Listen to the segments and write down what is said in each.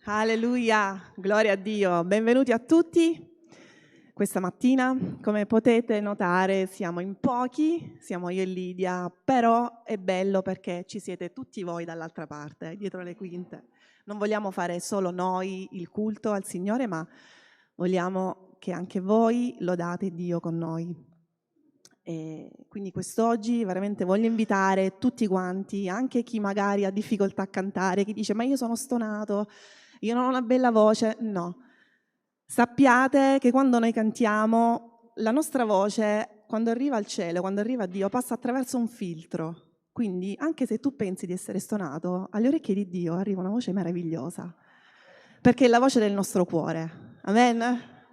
Alleluia, gloria a Dio. Benvenuti a tutti. Questa mattina, come potete notare, siamo in pochi, siamo io e Lidia, però è bello perché ci siete tutti voi dall'altra parte, dietro le quinte. Non vogliamo fare solo noi il culto al Signore, ma vogliamo che anche voi lodate Dio con noi. E quindi quest'oggi veramente voglio invitare tutti quanti, anche chi magari ha difficoltà a cantare, chi dice ma io sono stonato, io non ho una bella voce. No, sappiate che quando noi cantiamo la nostra voce, quando arriva al cielo, quando arriva a Dio, passa attraverso un filtro. Quindi anche se tu pensi di essere stonato, alle orecchie di Dio arriva una voce meravigliosa, perché è la voce del nostro cuore. Amen?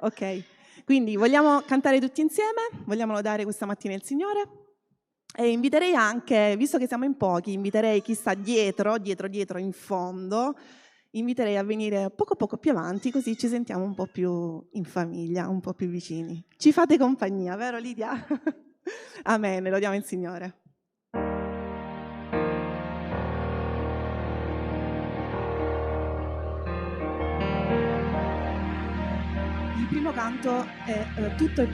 Ok. Quindi vogliamo cantare tutti insieme, vogliamo lodare questa mattina il Signore e inviterei anche, visto che siamo in pochi, inviterei chi sta dietro in fondo, inviterei a venire poco più avanti, così ci sentiamo un po' più in famiglia, un po' più vicini. Ci fate compagnia, vero Lidia? Amen, lodiamo il Signore. Il primo canto è tutto è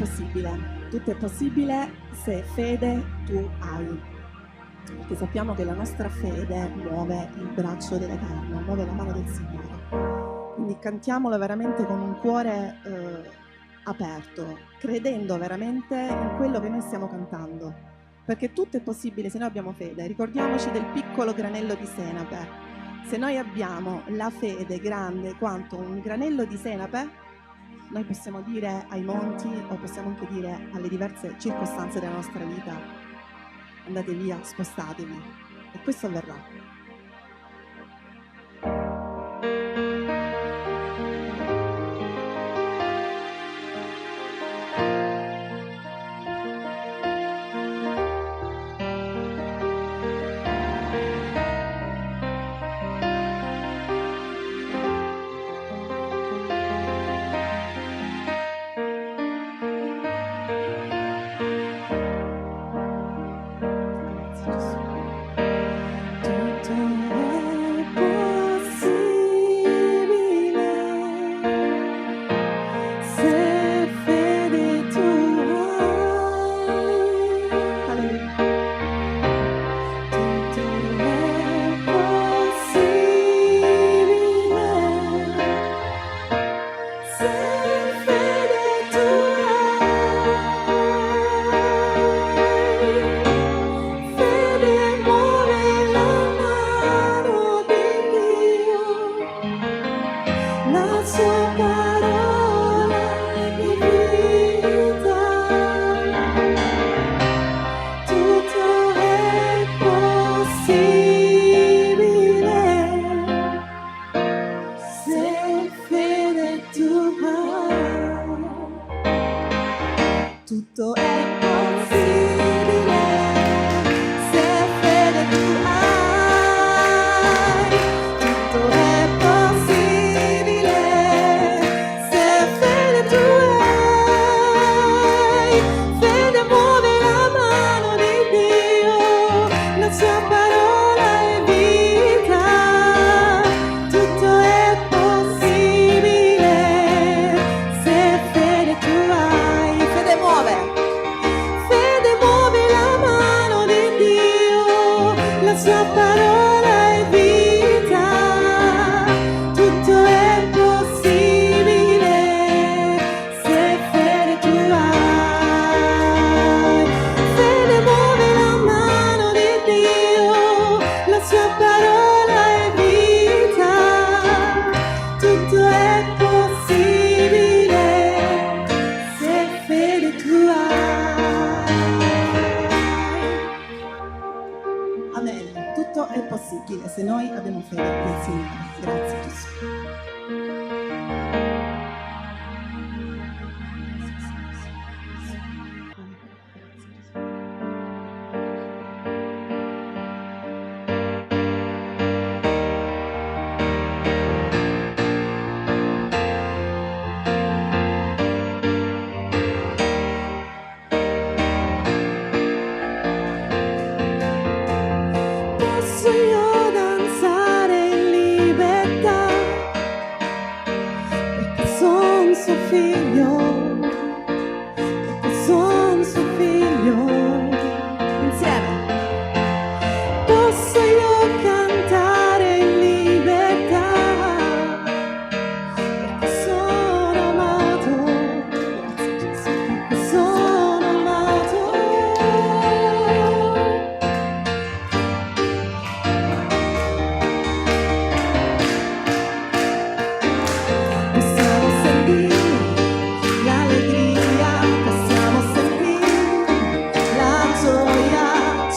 possibile se fede tu hai, perché sappiamo che la nostra fede muove il braccio dell'Eterno, muove la mano del Signore, quindi cantiamolo veramente con un cuore aperto, credendo veramente in quello che noi stiamo cantando, perché tutto è possibile se noi abbiamo fede. Ricordiamoci del piccolo granello di senape. Se noi abbiamo la fede grande quanto un granello di senape, noi possiamo dire ai monti o possiamo anche dire alle diverse circostanze della nostra vita: andate via, spostatevi, e questo avverrà. Tutto è possibile se fede tu hai. Tutto è possibile se fede tu hai. Fede muove la mano di Dio, la sua parola è vita. Tutto è possibile se fede tu hai. Fede muove la mano di Dio, la sua parola è vita. Tutto è possibile se fede tu hai. Fede muove la mano di Dio, la sua parola è vita. Tutto è possibile se fede tu hai. Amen. Tutto è possibile se noi abbiamo fede nel Signore. Grazie Gesù. Posso io danzare in libertà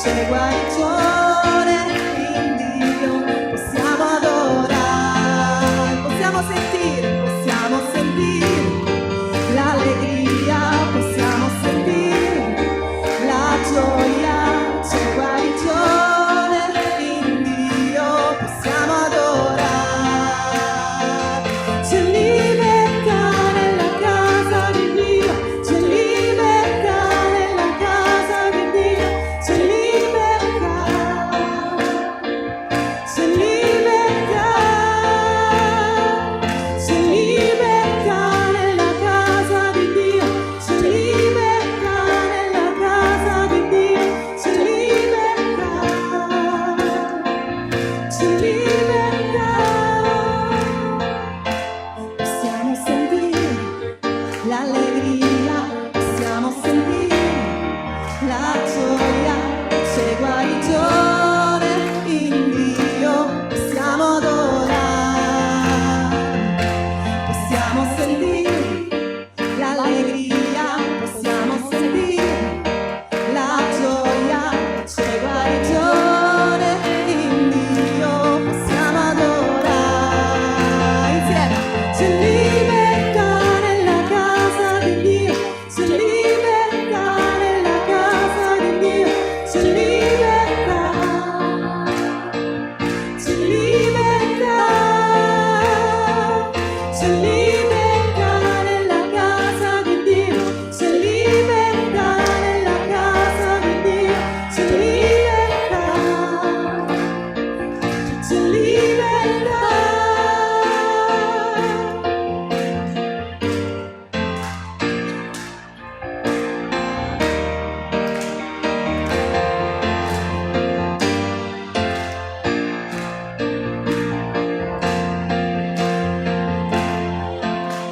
c'è guarigione in Dio, possiamo adorare, possiamo sentire l'allegria, possiamo sentire la gioia, c'è guarigione in Dio, possiamo adorare, c'è libertà nella casa di Dio, c'è libertà nella casa di Dio, c'è libertà, c'è libertà, c'è libertà nella casa di Dio, c'è libertà nella casa di Dio, c'è libertà, c'è libertà. Possiamo sentire l'allegria, possiamo sentire la gioia, c'è guarigione in Dio, possiamo adorare, possiamo sentire l'allegria, possiamo sentire la gioia, c'è guarigione in Dio, possiamo adorare insieme, c'è libertà nella casa di Dio, c'è libertà nella casa di Dio, c'è libertà, c'è libertà, c'è libertà nella casa di Dio, c'è libertà nella casa di Dio, c'è libertà, c'è libertà.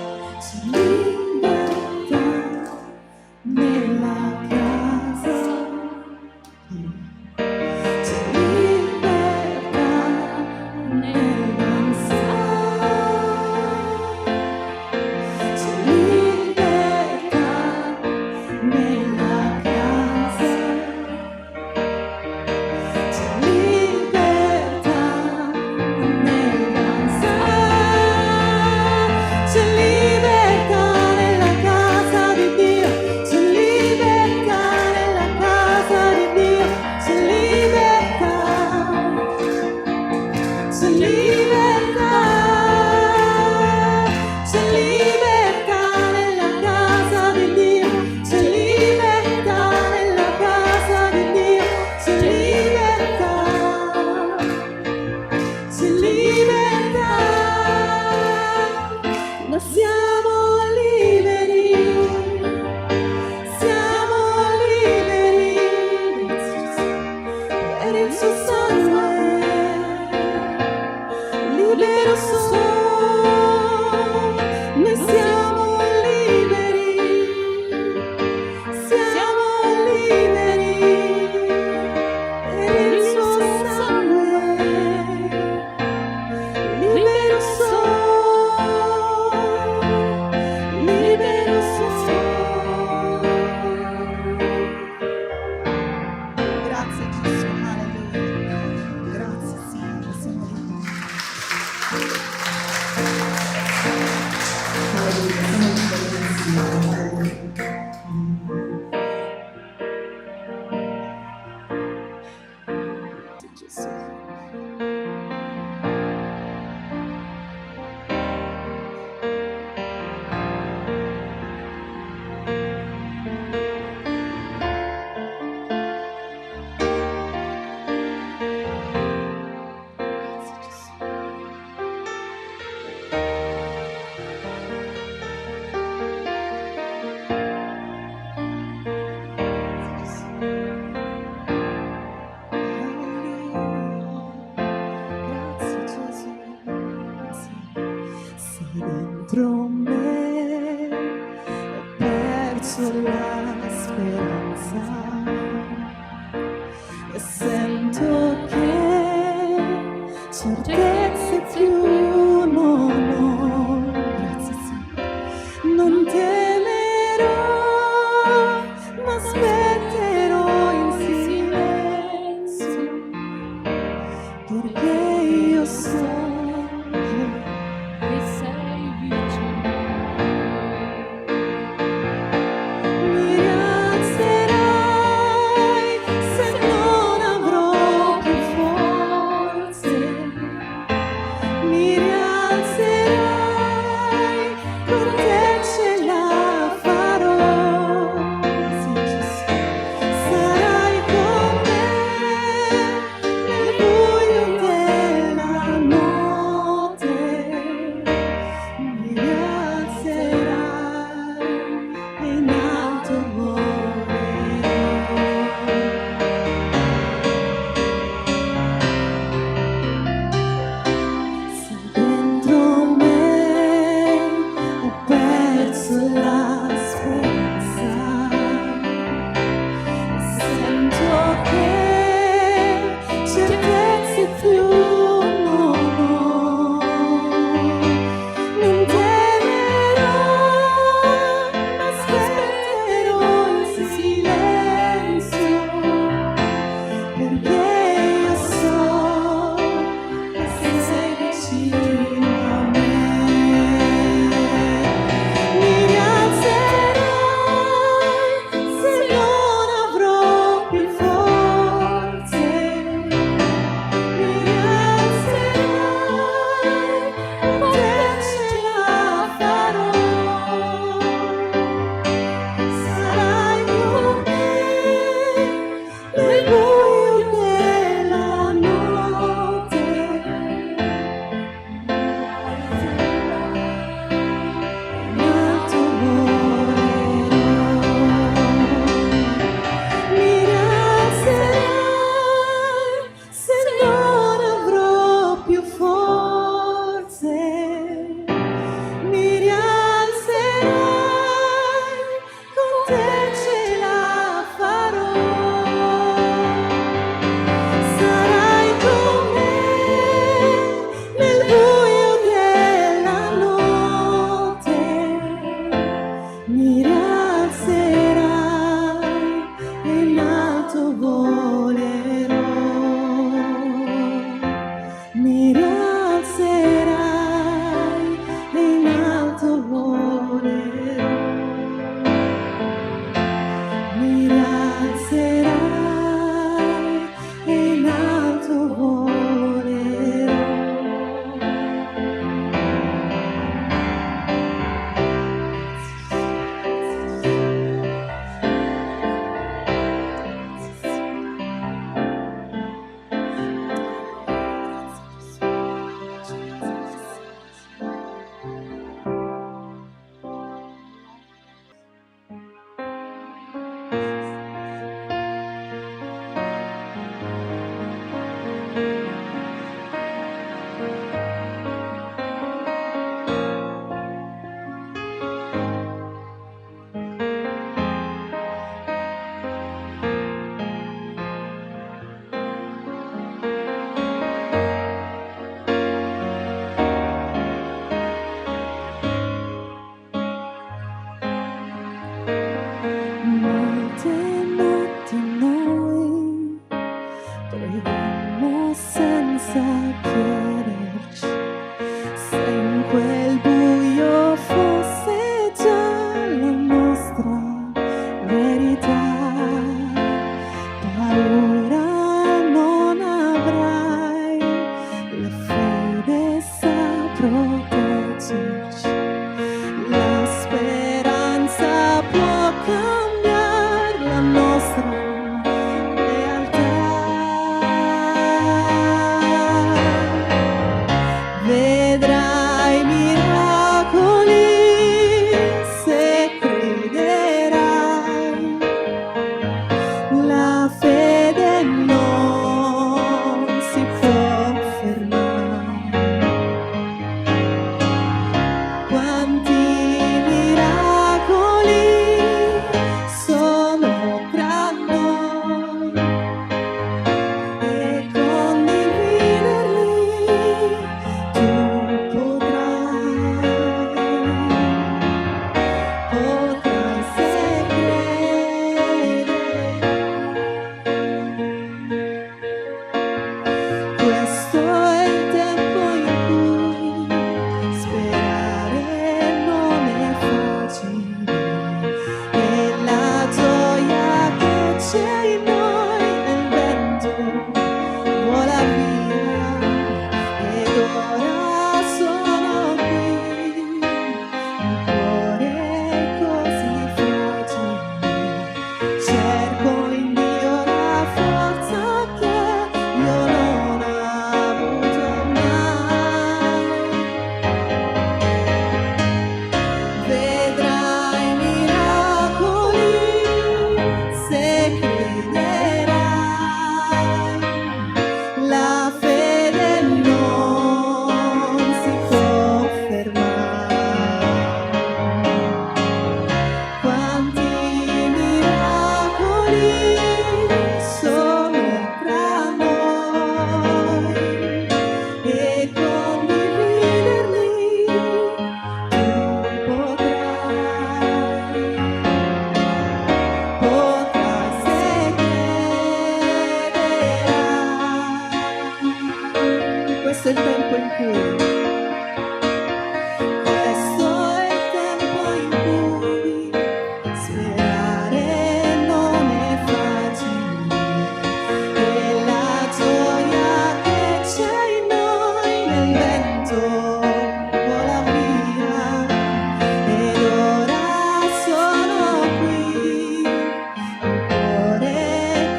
C'è libertà nella casa, c'è libertà nel danzare, c'è libertà nella casa, c'è libertà nel danzare, c'è libertà nella casa di Dio, c'è libertà nella casa di Dio, c'è libertà, c'è libertà, c'è libertà nella casa di Dio, c'è libertà nella casa di Dio, c'è libertà, c'è libertà, noi siamo liberi, siamo liberi per il suo sangue, libero sono, noi siamo liberi, siamo liberi per il suo sangue, libero sono, libero sono. Grazie Gesù, alleluia, grazie Signore, siamo liberi. Alleluia, siamo liberi nel Signore, alleluia. Grazie Gesù. Grazie Gesù. Grazie Gesù. Sei dentro me, ho perso la speranza e sento che certezze più non ho. Grazie Signore. Non temerò, ma aspetterò in silenzio.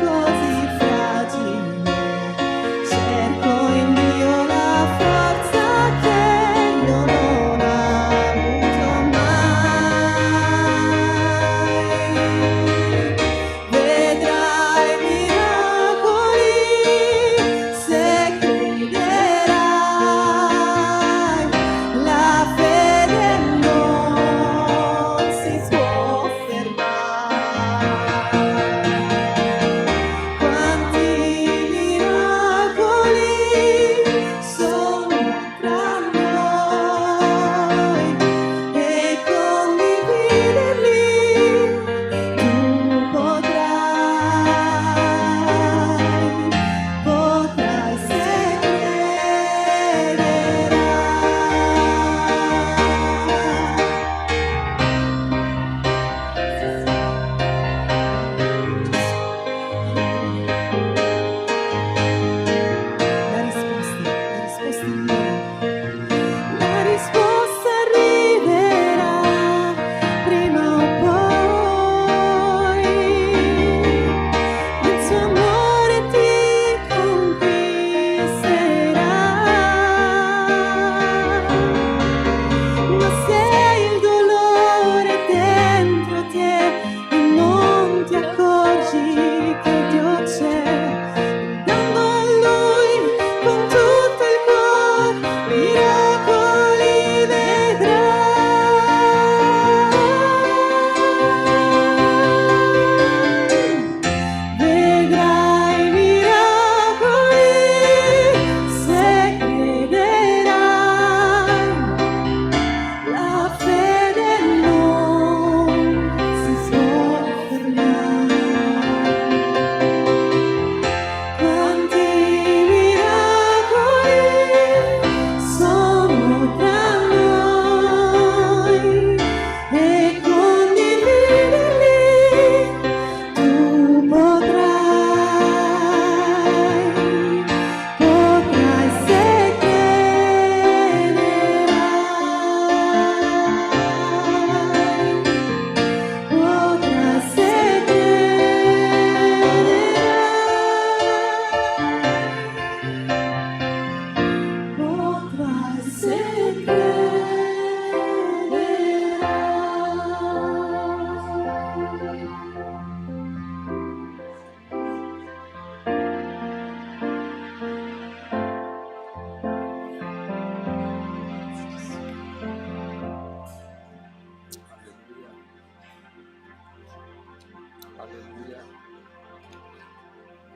Così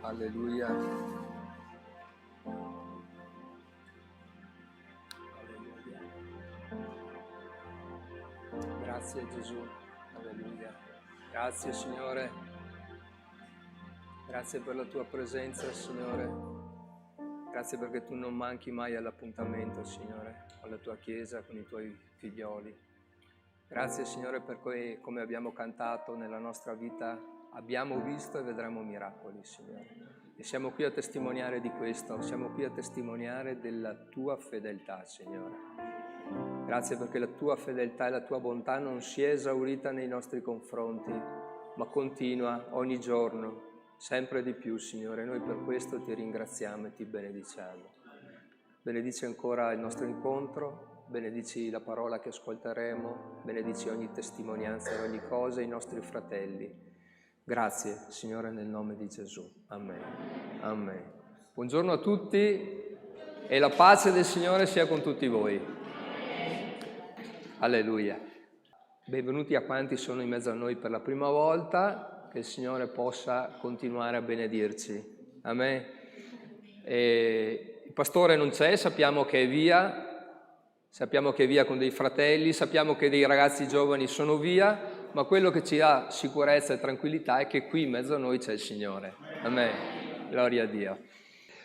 Alleluia. Alleluia. Grazie Gesù. Alleluia. Grazie Signore. Grazie per la tua presenza, Signore. Grazie perché tu non manchi mai all'appuntamento, Signore, con la tua Chiesa, con i tuoi figlioli. Grazie, Signore, perché come abbiamo cantato nella nostra vita, abbiamo visto e vedremo miracoli, Signore. E siamo qui a testimoniare di questo, siamo qui a testimoniare della tua fedeltà, Signore. Grazie perché la tua fedeltà e la tua bontà non si è esaurita nei nostri confronti, ma continua ogni giorno. Sempre di più, Signore, noi per questo ti ringraziamo e ti benediciamo. Benedici ancora il nostro incontro, benedici la parola che ascolteremo, benedici ogni testimonianza e ogni cosa, i nostri fratelli. Grazie, Signore, nel nome di Gesù. Amen. Amen. Buongiorno a tutti e la pace del Signore sia con tutti voi. Alleluia. Benvenuti a quanti sono in mezzo a noi per la prima volta. Che il Signore possa continuare a benedirci. Amen. Il pastore non c'è, sappiamo che è via con dei fratelli, sappiamo che dei ragazzi giovani sono via, ma quello che ci dà sicurezza e tranquillità è che qui in mezzo a noi c'è il Signore. Amen. Gloria a Dio.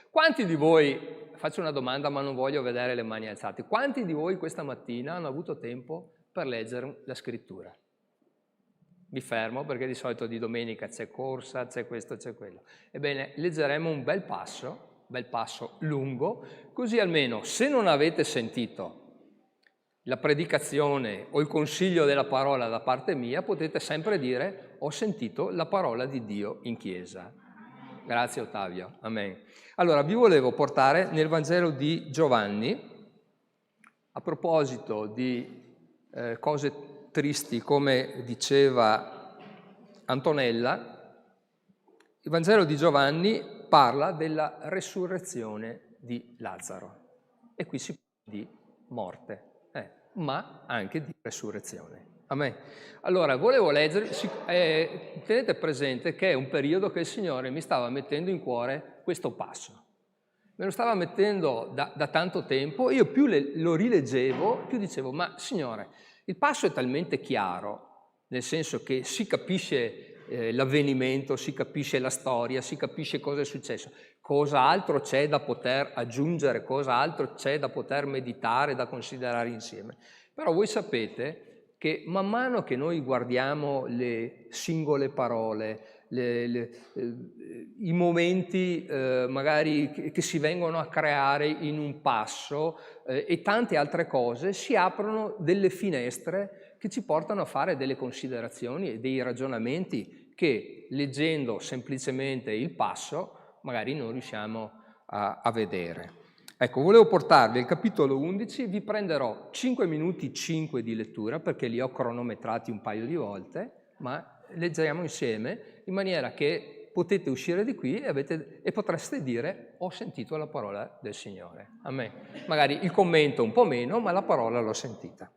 Quanti di voi, faccio una domanda ma non voglio vedere le mani alzate, quanti di voi questa mattina hanno avuto tempo per leggere la scrittura? Mi fermo perché di solito di domenica c'è corsa, c'è questo, c'è quello. Ebbene, leggeremo un bel passo lungo, così almeno se non avete sentito la predicazione o il consiglio della parola da parte mia, potete sempre dire ho sentito la parola di Dio in chiesa. Grazie Ottavio, amen. Allora, vi volevo portare nel Vangelo di Giovanni, a proposito di cose tristi, come diceva Antonella, il Vangelo di Giovanni parla della resurrezione di Lazzaro. E qui si parla di morte, ma anche di resurrezione. Amen. Allora, volevo leggere, tenete presente che è un periodo che il Signore mi stava mettendo in cuore questo passo. Me lo stava mettendo da tanto tempo, io più lo rileggevo, più dicevo, ma Signore, il passo è talmente chiaro, nel senso che si capisce l'avvenimento, si capisce la storia, si capisce cosa è successo. Cosa altro c'è da poter aggiungere, cosa altro c'è da poter meditare, da considerare insieme. Però voi sapete che man mano che noi guardiamo le singole parole, i momenti magari che si vengono a creare in un passo e tante altre cose, si aprono delle finestre che ci portano a fare delle considerazioni e dei ragionamenti che leggendo semplicemente il passo magari non riusciamo a vedere. Ecco, volevo portarvi al capitolo 11, vi prenderò 5 minuti 5 di lettura perché li ho cronometrati un paio di volte, ma leggeremo insieme in maniera che potete uscire di qui e potreste dire ho sentito la parola del Signore. Amen. Magari il commento un po' meno, ma la parola l'ho sentita.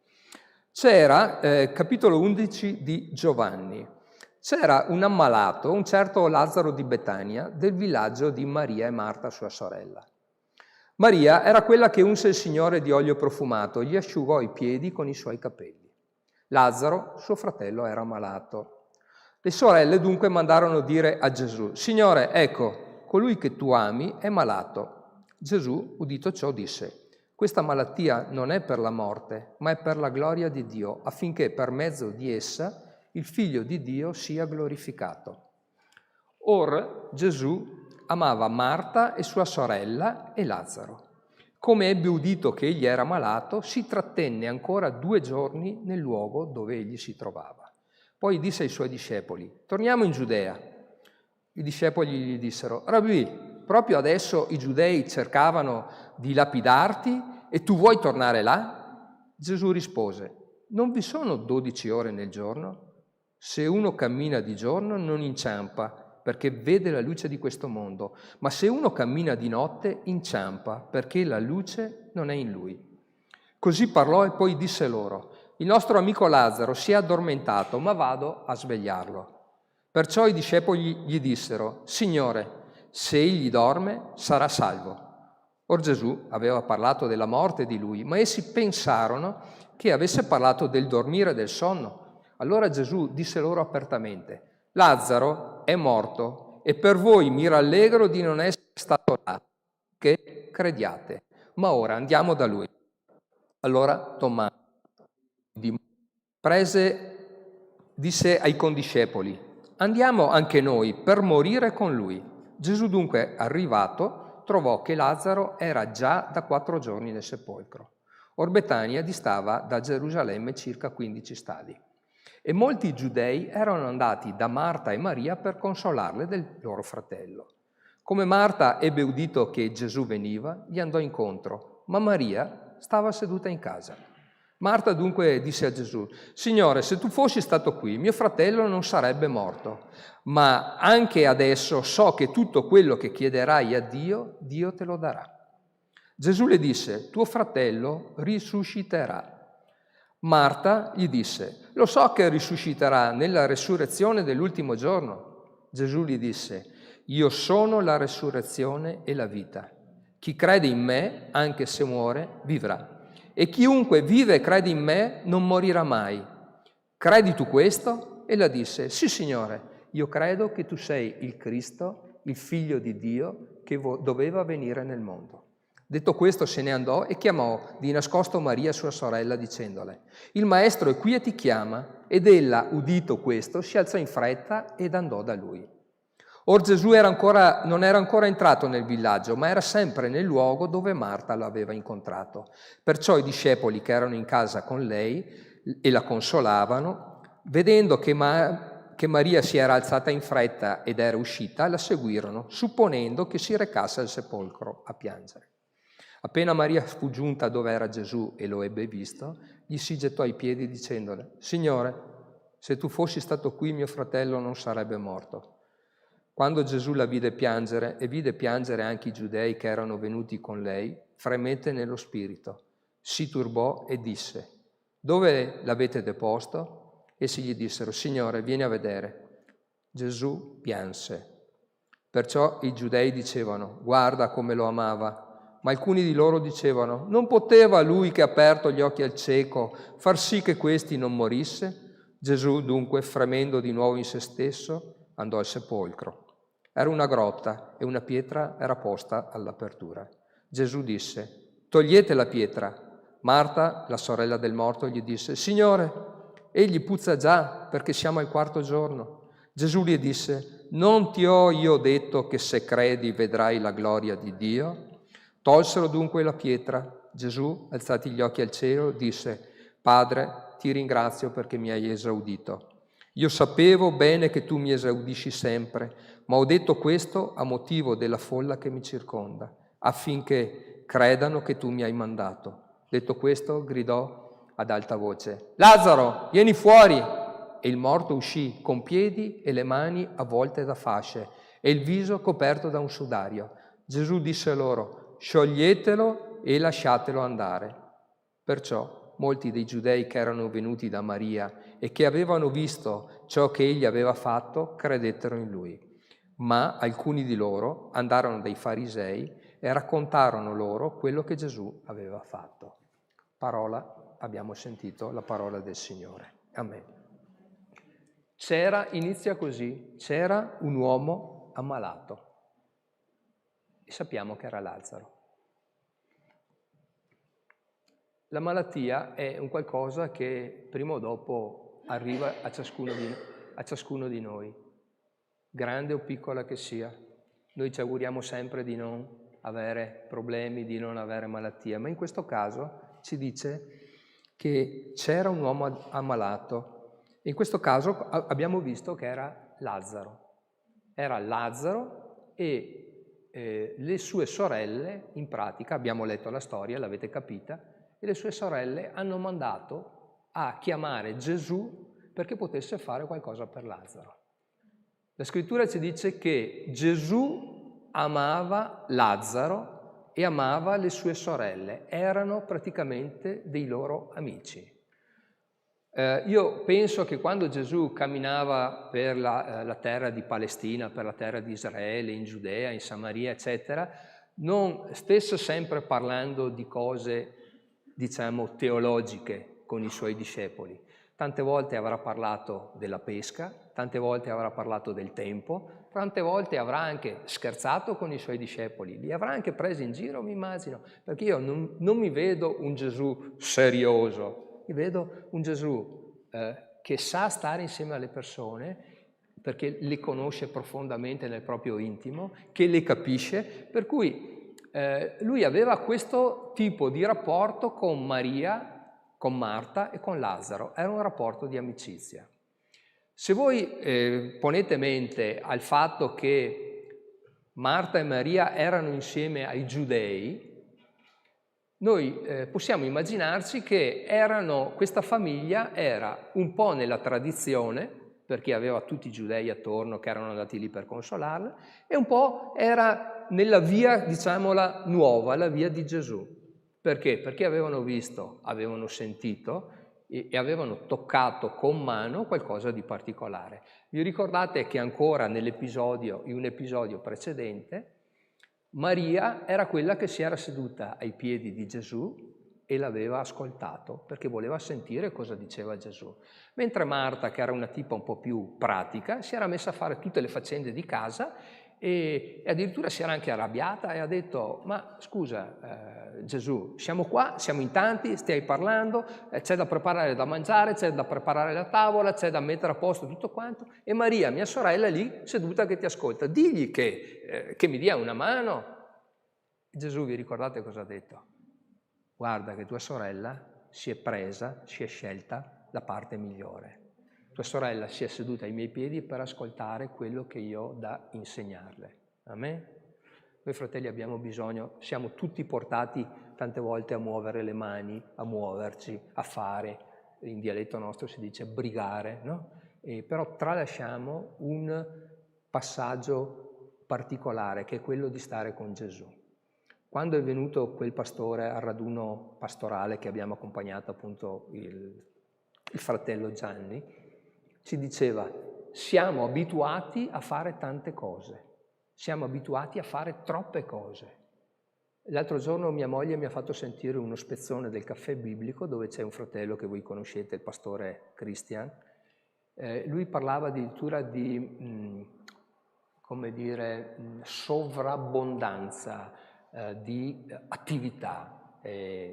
C'era, capitolo 11 di Giovanni, c'era un ammalato, un certo Lazzaro di Betania, del villaggio di Maria e Marta, sua sorella. Maria era quella che unse il Signore di olio profumato, gli asciugò i piedi con i suoi capelli. Lazzaro, suo fratello, era malato. Le sorelle dunque mandarono dire a Gesù, Signore, ecco, colui che tu ami è malato. Gesù, udito ciò, disse, questa malattia non è per la morte, ma è per la gloria di Dio, affinché per mezzo di essa il Figlio di Dio sia glorificato. Or Gesù amava Marta e sua sorella e Lazzaro. Come ebbe udito che egli era malato, si trattenne ancora 2 giorni nel luogo dove egli si trovava. Poi disse ai suoi discepoli, torniamo in Giudea. I discepoli gli dissero, Rabbì, proprio adesso i giudei cercavano di lapidarti e tu vuoi tornare là? Gesù rispose, non vi sono 12 ore nel giorno? Se uno cammina di giorno non inciampa, perché vede la luce di questo mondo, ma se uno cammina di notte inciampa, perché la luce non è in lui. Così parlò e poi disse loro, il nostro amico Lazzaro si è addormentato, ma vado a svegliarlo. Perciò i discepoli gli dissero, Signore, Se egli dorme, sarà salvo. Or Gesù aveva parlato della morte di lui, ma essi pensarono che avesse parlato del dormire e del sonno. Allora Gesù disse loro apertamente: Lazzaro è morto e per voi mi rallegro di non essere stato là, che crediate. Ma ora andiamo da lui. Allora Tommaso disse ai condiscepoli: andiamo anche noi per morire con lui. Gesù dunque, arrivato, trovò che Lazzaro era già da 4 giorni nel sepolcro. Or Betania distava da Gerusalemme circa 15 stadi. E molti giudei erano andati da Marta e Maria per consolarle del loro fratello. Come Marta ebbe udito che Gesù veniva, gli andò incontro, ma Maria stava seduta in casa. Marta dunque disse a Gesù: Signore, se tu fossi stato qui, mio fratello non sarebbe morto, ma anche adesso so che tutto quello che chiederai a Dio, Dio te lo darà. Gesù le disse: tuo fratello risusciterà. Marta gli disse: lo so che risusciterà nella resurrezione dell'ultimo giorno. Gesù gli disse: io sono la resurrezione e la vita. Chi crede in me, anche se muore, vivrà. E chiunque vive e crede in me non morirà mai. Credi tu questo? Ella disse: sì, Signore, io credo che tu sei il Cristo, il Figlio di Dio, che doveva venire nel mondo. Detto questo se ne andò e chiamò di nascosto Maria, sua sorella, dicendole: il Maestro è qui e ti chiama. Ed ella, udito questo, si alzò in fretta ed andò da lui. Or Gesù non era ancora entrato nel villaggio, ma era sempre nel luogo dove Marta l'aveva incontrato. Perciò i discepoli che erano in casa con lei e la consolavano, vedendo che Maria si era alzata in fretta ed era uscita, la seguirono, supponendo che si recasse al sepolcro a piangere. Appena Maria fu giunta dove era Gesù e lo ebbe visto, gli si gettò ai piedi dicendole: Signore, se tu fossi stato qui, mio fratello non sarebbe morto. Quando Gesù la vide piangere e vide piangere anche i giudei che erano venuti con lei, fremette nello spirito, si turbò e disse: dove l'avete deposto? Essi gli dissero: Signore, vieni a vedere. Gesù pianse. Perciò i giudei dicevano: guarda come lo amava. Ma alcuni di loro dicevano: non poteva lui che ha aperto gli occhi al cieco far sì che questi non morisse? Gesù dunque, fremendo di nuovo in se stesso, andò al sepolcro. Era una grotta e una pietra era posta all'apertura. Gesù disse: togliete la pietra. Marta, la sorella del morto, gli disse: Signore, egli puzza già perché siamo al 4° giorno. Gesù gli disse: non ti ho io detto che se credi vedrai la gloria di Dio? Tolsero dunque la pietra. Gesù, alzati gli occhi al cielo, disse: Padre, ti ringrazio perché mi hai esaudito. Io sapevo bene che tu mi esaudisci sempre, ma ho detto questo a motivo della folla che mi circonda, affinché credano che tu mi hai mandato. Detto questo, gridò ad alta voce: Lazzaro, vieni fuori! E il morto uscì con piedi e le mani avvolte da fasce e il viso coperto da un sudario. Gesù disse loro: scioglietelo e lasciatelo andare. Perciò molti dei giudei che erano venuti da Maria e che avevano visto ciò che egli aveva fatto credettero in lui. Ma alcuni di loro andarono dai farisei e raccontarono loro quello che Gesù aveva fatto. Abbiamo sentito la parola del Signore. Amen. Inizia così: c'era un uomo ammalato e sappiamo che era Lazzaro. La malattia è un qualcosa che prima o dopo arriva a ciascuno di noi, grande o piccola che sia. Noi ci auguriamo sempre di non avere problemi, di non avere malattia, ma in questo caso ci dice che c'era un uomo ammalato. In questo caso abbiamo visto che era Lazzaro. Era Lazzaro e le sue sorelle, in pratica, abbiamo letto la storia, l'avete capita, e le sue sorelle hanno mandato a chiamare Gesù perché potesse fare qualcosa per Lazzaro. La scrittura ci dice che Gesù amava Lazzaro e amava le sue sorelle, erano praticamente dei loro amici. Io penso che quando Gesù camminava per la terra di Palestina, per la terra di Israele, in Giudea, in Samaria, eccetera, non stesse sempre parlando di cose, diciamo, teologiche con i suoi discepoli. Tante volte avrà parlato della pesca, tante volte avrà parlato del tempo, tante volte avrà anche scherzato con i suoi discepoli, li avrà anche presi in giro, mi immagino, perché io non mi vedo un Gesù serioso, mi vedo un Gesù che sa stare insieme alle persone, perché le conosce profondamente nel proprio intimo, che le capisce, per cui lui aveva questo tipo di rapporto con Maria, con Marta e con Lazzaro, era un rapporto di amicizia. Se voi ponete mente al fatto che Marta e Maria erano insieme ai giudei, noi possiamo immaginarci che questa famiglia era un po' nella tradizione, perché aveva tutti i giudei attorno che erano andati lì per consolarla, e un po' era nella via, diciamola, nuova, la via di Gesù. Perché? Perché avevano visto, avevano sentito e avevano toccato con mano qualcosa di particolare. Vi ricordate che ancora in un episodio precedente, Maria era quella che si era seduta ai piedi di Gesù e l'aveva ascoltato, perché voleva sentire cosa diceva Gesù. Mentre Marta, che era una tipa un po' più pratica, si era messa a fare tutte le faccende di casa e addirittura si era anche arrabbiata e ha detto: ma scusa Gesù, siamo qua, siamo in tanti, stai parlando, c'è da preparare da mangiare, c'è da preparare la tavola, c'è da mettere a posto tutto quanto, e Maria, mia sorella, è lì seduta che ti ascolta, digli che mi dia una mano. Gesù, vi ricordate cosa ha detto? Guarda che tua sorella si è scelta la parte migliore. Tua sorella si è seduta ai miei piedi per ascoltare quello che io ho da insegnarle. Amen? Noi fratelli abbiamo bisogno, siamo tutti portati tante volte a muovere le mani, a muoverci, a fare, in dialetto nostro si dice brigare, no? Però tralasciamo un passaggio particolare che è quello di stare con Gesù. Quando è venuto quel pastore al raduno pastorale che abbiamo accompagnato appunto il fratello Gianni, ci diceva: siamo abituati a fare tante cose, siamo abituati a fare troppe cose. L'altro giorno mia moglie mi ha fatto sentire uno spezzone del caffè biblico dove c'è un fratello che voi conoscete, il pastore Christian. Lui parlava addirittura di, sovrabbondanza di attività,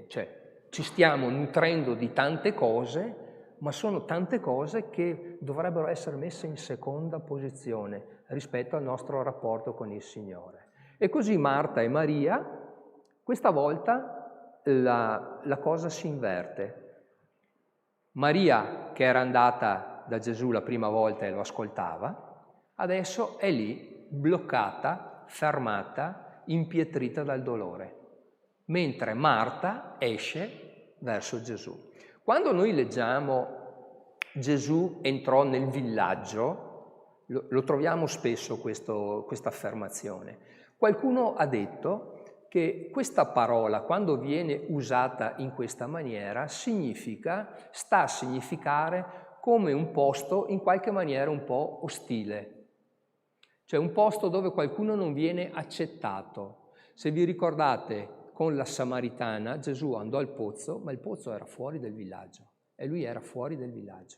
cioè ci stiamo nutrendo di tante cose, ma sono tante cose che dovrebbero essere messe in seconda posizione rispetto al nostro rapporto con il Signore. E così Marta e Maria, questa volta la cosa si inverte. Maria, che era andata da Gesù la prima volta e lo ascoltava, adesso è lì, bloccata, fermata, impietrita dal dolore, mentre Marta esce verso Gesù. Quando noi leggiamo Gesù entrò nel villaggio, lo troviamo spesso questa affermazione. Qualcuno ha detto che questa parola, quando viene usata in questa maniera, sta a significare come un posto in qualche maniera un po' ostile, cioè un posto dove qualcuno non viene accettato. Se vi ricordate, con la Samaritana Gesù andò al pozzo, ma il pozzo era fuori del villaggio e lui era fuori del villaggio.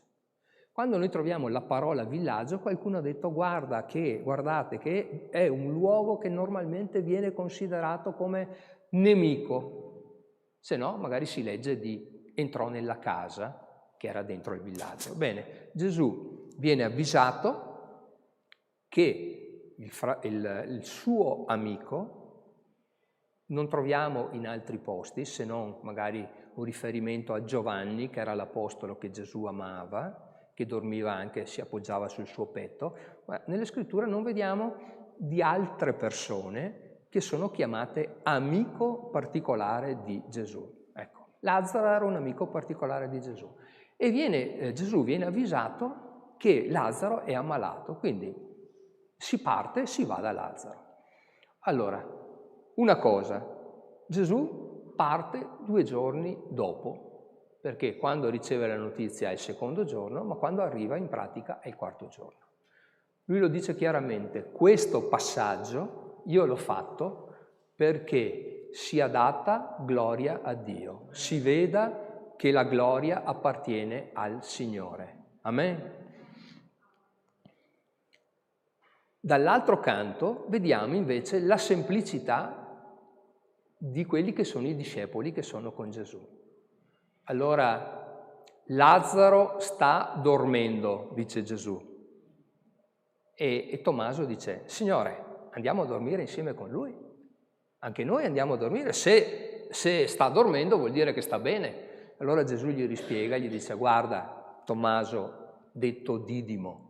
Quando noi troviamo la parola villaggio, qualcuno ha detto guardate che è un luogo che normalmente viene considerato come nemico, se no magari si legge di entrò nella casa che era dentro il villaggio. Bene, Gesù viene avvisato che il suo amico, non troviamo in altri posti, se non magari un riferimento a Giovanni, che era l'apostolo che Gesù amava, che dormiva anche, si appoggiava sul suo petto, ma nelle scritture non vediamo di altre persone che sono chiamate amico particolare di Gesù. Ecco, Lazzaro era un amico particolare di Gesù. E Gesù viene avvisato che Lazzaro è ammalato, quindi si parte, si va da Lazzaro. Allora, una cosa, Gesù parte 2 giorni dopo, perché quando riceve la notizia è il secondo giorno, ma quando arriva in pratica è il quarto giorno. Lui lo dice chiaramente, questo passaggio io l'ho fatto perché sia data gloria a Dio, si veda che la gloria appartiene al Signore. Amen? Dall'altro canto vediamo invece la semplicità di quelli che sono i discepoli che sono con Gesù. Allora, Lazzaro sta dormendo, dice Gesù, e Tommaso dice, Signore, andiamo a dormire insieme con lui? Anche noi andiamo a dormire? Se sta dormendo vuol dire che sta bene. Allora Gesù gli rispiega, gli dice, guarda, Tommaso, detto Didimo,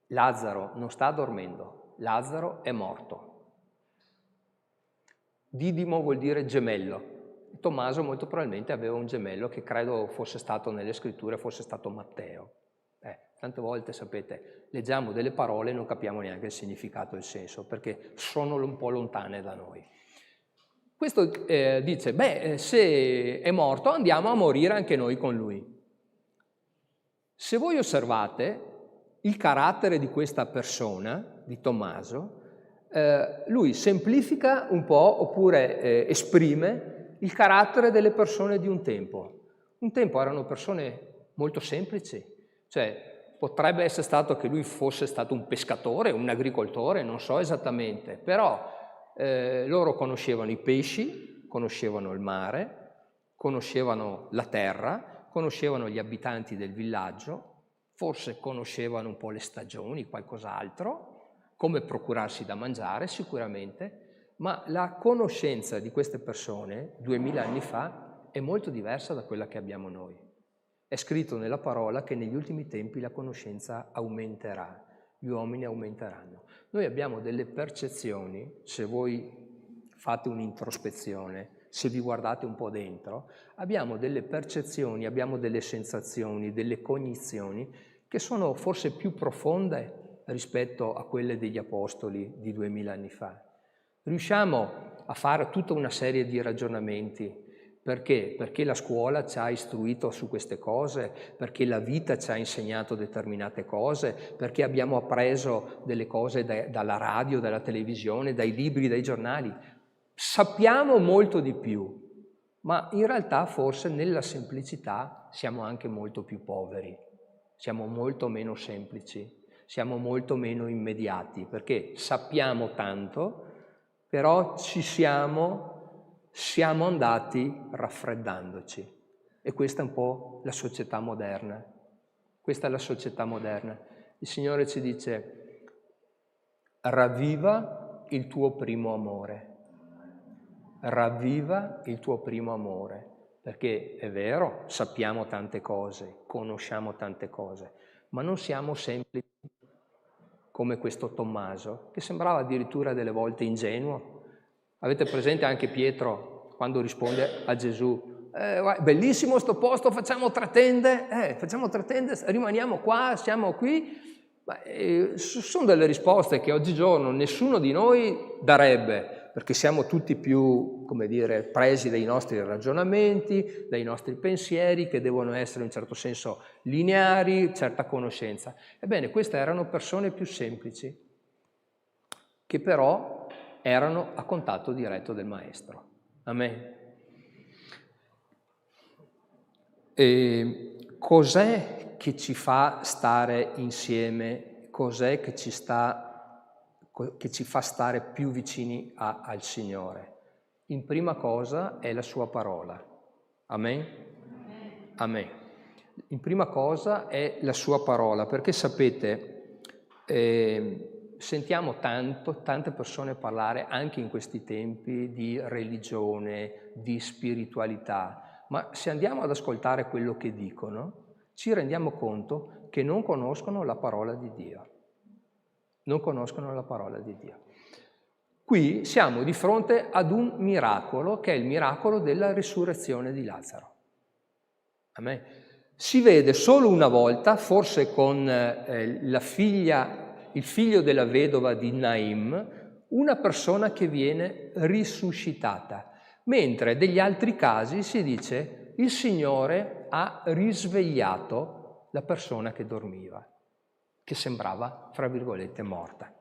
Lazzaro non sta dormendo, Lazzaro è morto. Didimo vuol dire gemello. Tommaso molto probabilmente aveva un gemello che credo fosse stato nelle scritture, fosse stato Matteo. Tante volte, sapete, leggiamo delle parole e non capiamo neanche il significato e il senso, perché sono un po' lontane da noi. Questo dice, se è morto andiamo a morire anche noi con lui. Se voi osservate il carattere di questa persona, di Tommaso, lui semplifica un po' oppure esprime il carattere delle persone di un tempo. Un tempo erano persone molto semplici, cioè potrebbe essere stato che lui fosse stato un pescatore, un agricoltore, non so esattamente, però loro conoscevano i pesci, conoscevano il mare, conoscevano la terra, conoscevano gli abitanti del villaggio, forse conoscevano un po' le stagioni, qualcos'altro, come procurarsi da mangiare sicuramente, ma la conoscenza di queste persone 2000 anni fa è molto diversa da quella che abbiamo noi. È scritto nella parola che negli ultimi tempi la conoscenza aumenterà, gli uomini aumenteranno. Noi abbiamo delle percezioni, se voi fate un'introspezione, se vi guardate un po' dentro, abbiamo delle percezioni, abbiamo delle sensazioni, delle cognizioni che sono forse più profonde rispetto a quelle degli apostoli di 2000 anni fa. Riusciamo a fare tutta una serie di ragionamenti. Perché? Perché la scuola ci ha istruito su queste cose, perché la vita ci ha insegnato determinate cose, perché abbiamo appreso delle cose dalla radio, dalla televisione, dai libri, dai giornali. Sappiamo molto di più, ma in realtà forse nella semplicità siamo anche molto più poveri, siamo molto meno semplici, siamo molto meno immediati, perché sappiamo tanto, però siamo andati raffreddandoci. E questa è un po' la società moderna. Questa è la società moderna. Il Signore ci dice, ravviva il tuo primo amore. Ravviva il tuo primo amore. Perché è vero, sappiamo tante cose, conosciamo tante cose, ma non siamo semplici come questo Tommaso, che sembrava addirittura delle volte ingenuo. Avete presente anche Pietro quando risponde a Gesù, bellissimo sto posto, facciamo 3 tende, rimaniamo qua, siamo qui. Sono delle risposte che oggigiorno nessuno di noi darebbe, perché siamo tutti più, come dire, presi dai nostri ragionamenti, dai nostri pensieri, che devono essere in un certo senso lineari, certa conoscenza. Ebbene, queste erano persone più semplici, che però erano a contatto diretto del Maestro. Amen. E cos'è che ci fa stare insieme? Cos'è che ci fa stare più vicini al Signore? In prima cosa è la sua parola. Amen? Amen. In prima cosa è la sua parola, perché sapete, sentiamo tante persone parlare anche in questi tempi di religione, di spiritualità, ma se andiamo ad ascoltare quello che dicono, ci rendiamo conto che non conoscono la parola di Dio. Non conoscono la parola di Dio. Qui siamo di fronte ad un miracolo, che è il miracolo della risurrezione di Lazzaro. Amen. Si vede solo una volta, forse con il figlio della vedova di Naim, una persona che viene risuscitata, mentre degli altri casi si dice il Signore ha risvegliato la persona che dormiva, che sembrava, fra virgolette, morta.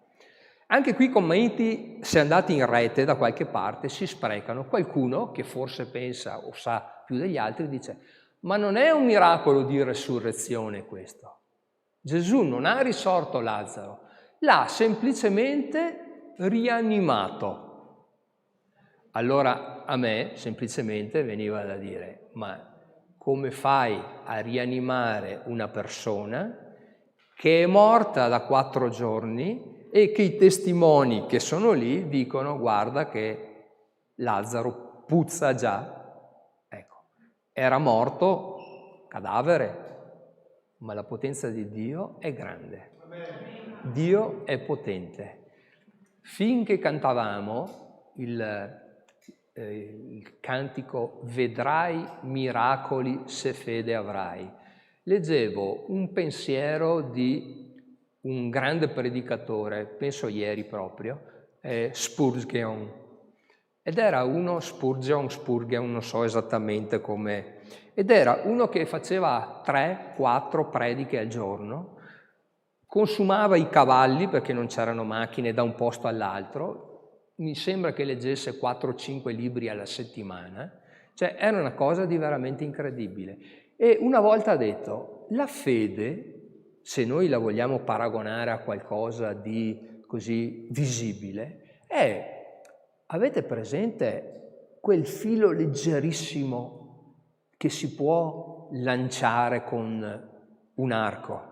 Anche qui i commenti, se andate in rete da qualche parte, si sprecano. Qualcuno che forse pensa o sa più degli altri dice: ma non è un miracolo di resurrezione questo. Gesù non ha risorto Lazzaro, l'ha semplicemente rianimato. Allora a me semplicemente veniva da dire: ma come fai a rianimare una persona che è morta da 4 giorni e che i testimoni che sono lì dicono: guarda che Lazzaro puzza già? Ecco, era morto, cadavere, ma la potenza di Dio è grande. Dio è potente. Finché cantavamo il cantico "Vedrai miracoli se fede avrai", leggevo un pensiero di un grande predicatore, penso ieri proprio, Spurgeon. Ed era uno, Spurgeon, non so esattamente come, ed era uno che faceva 3-4 prediche al giorno, consumava i cavalli perché non c'erano macchine da un posto all'altro, mi sembra che leggesse 4-5 libri alla settimana, cioè era una cosa di veramente incredibile. E una volta ha detto: la fede, se noi la vogliamo paragonare a qualcosa di così visibile, avete presente quel filo leggerissimo che si può lanciare con un arco?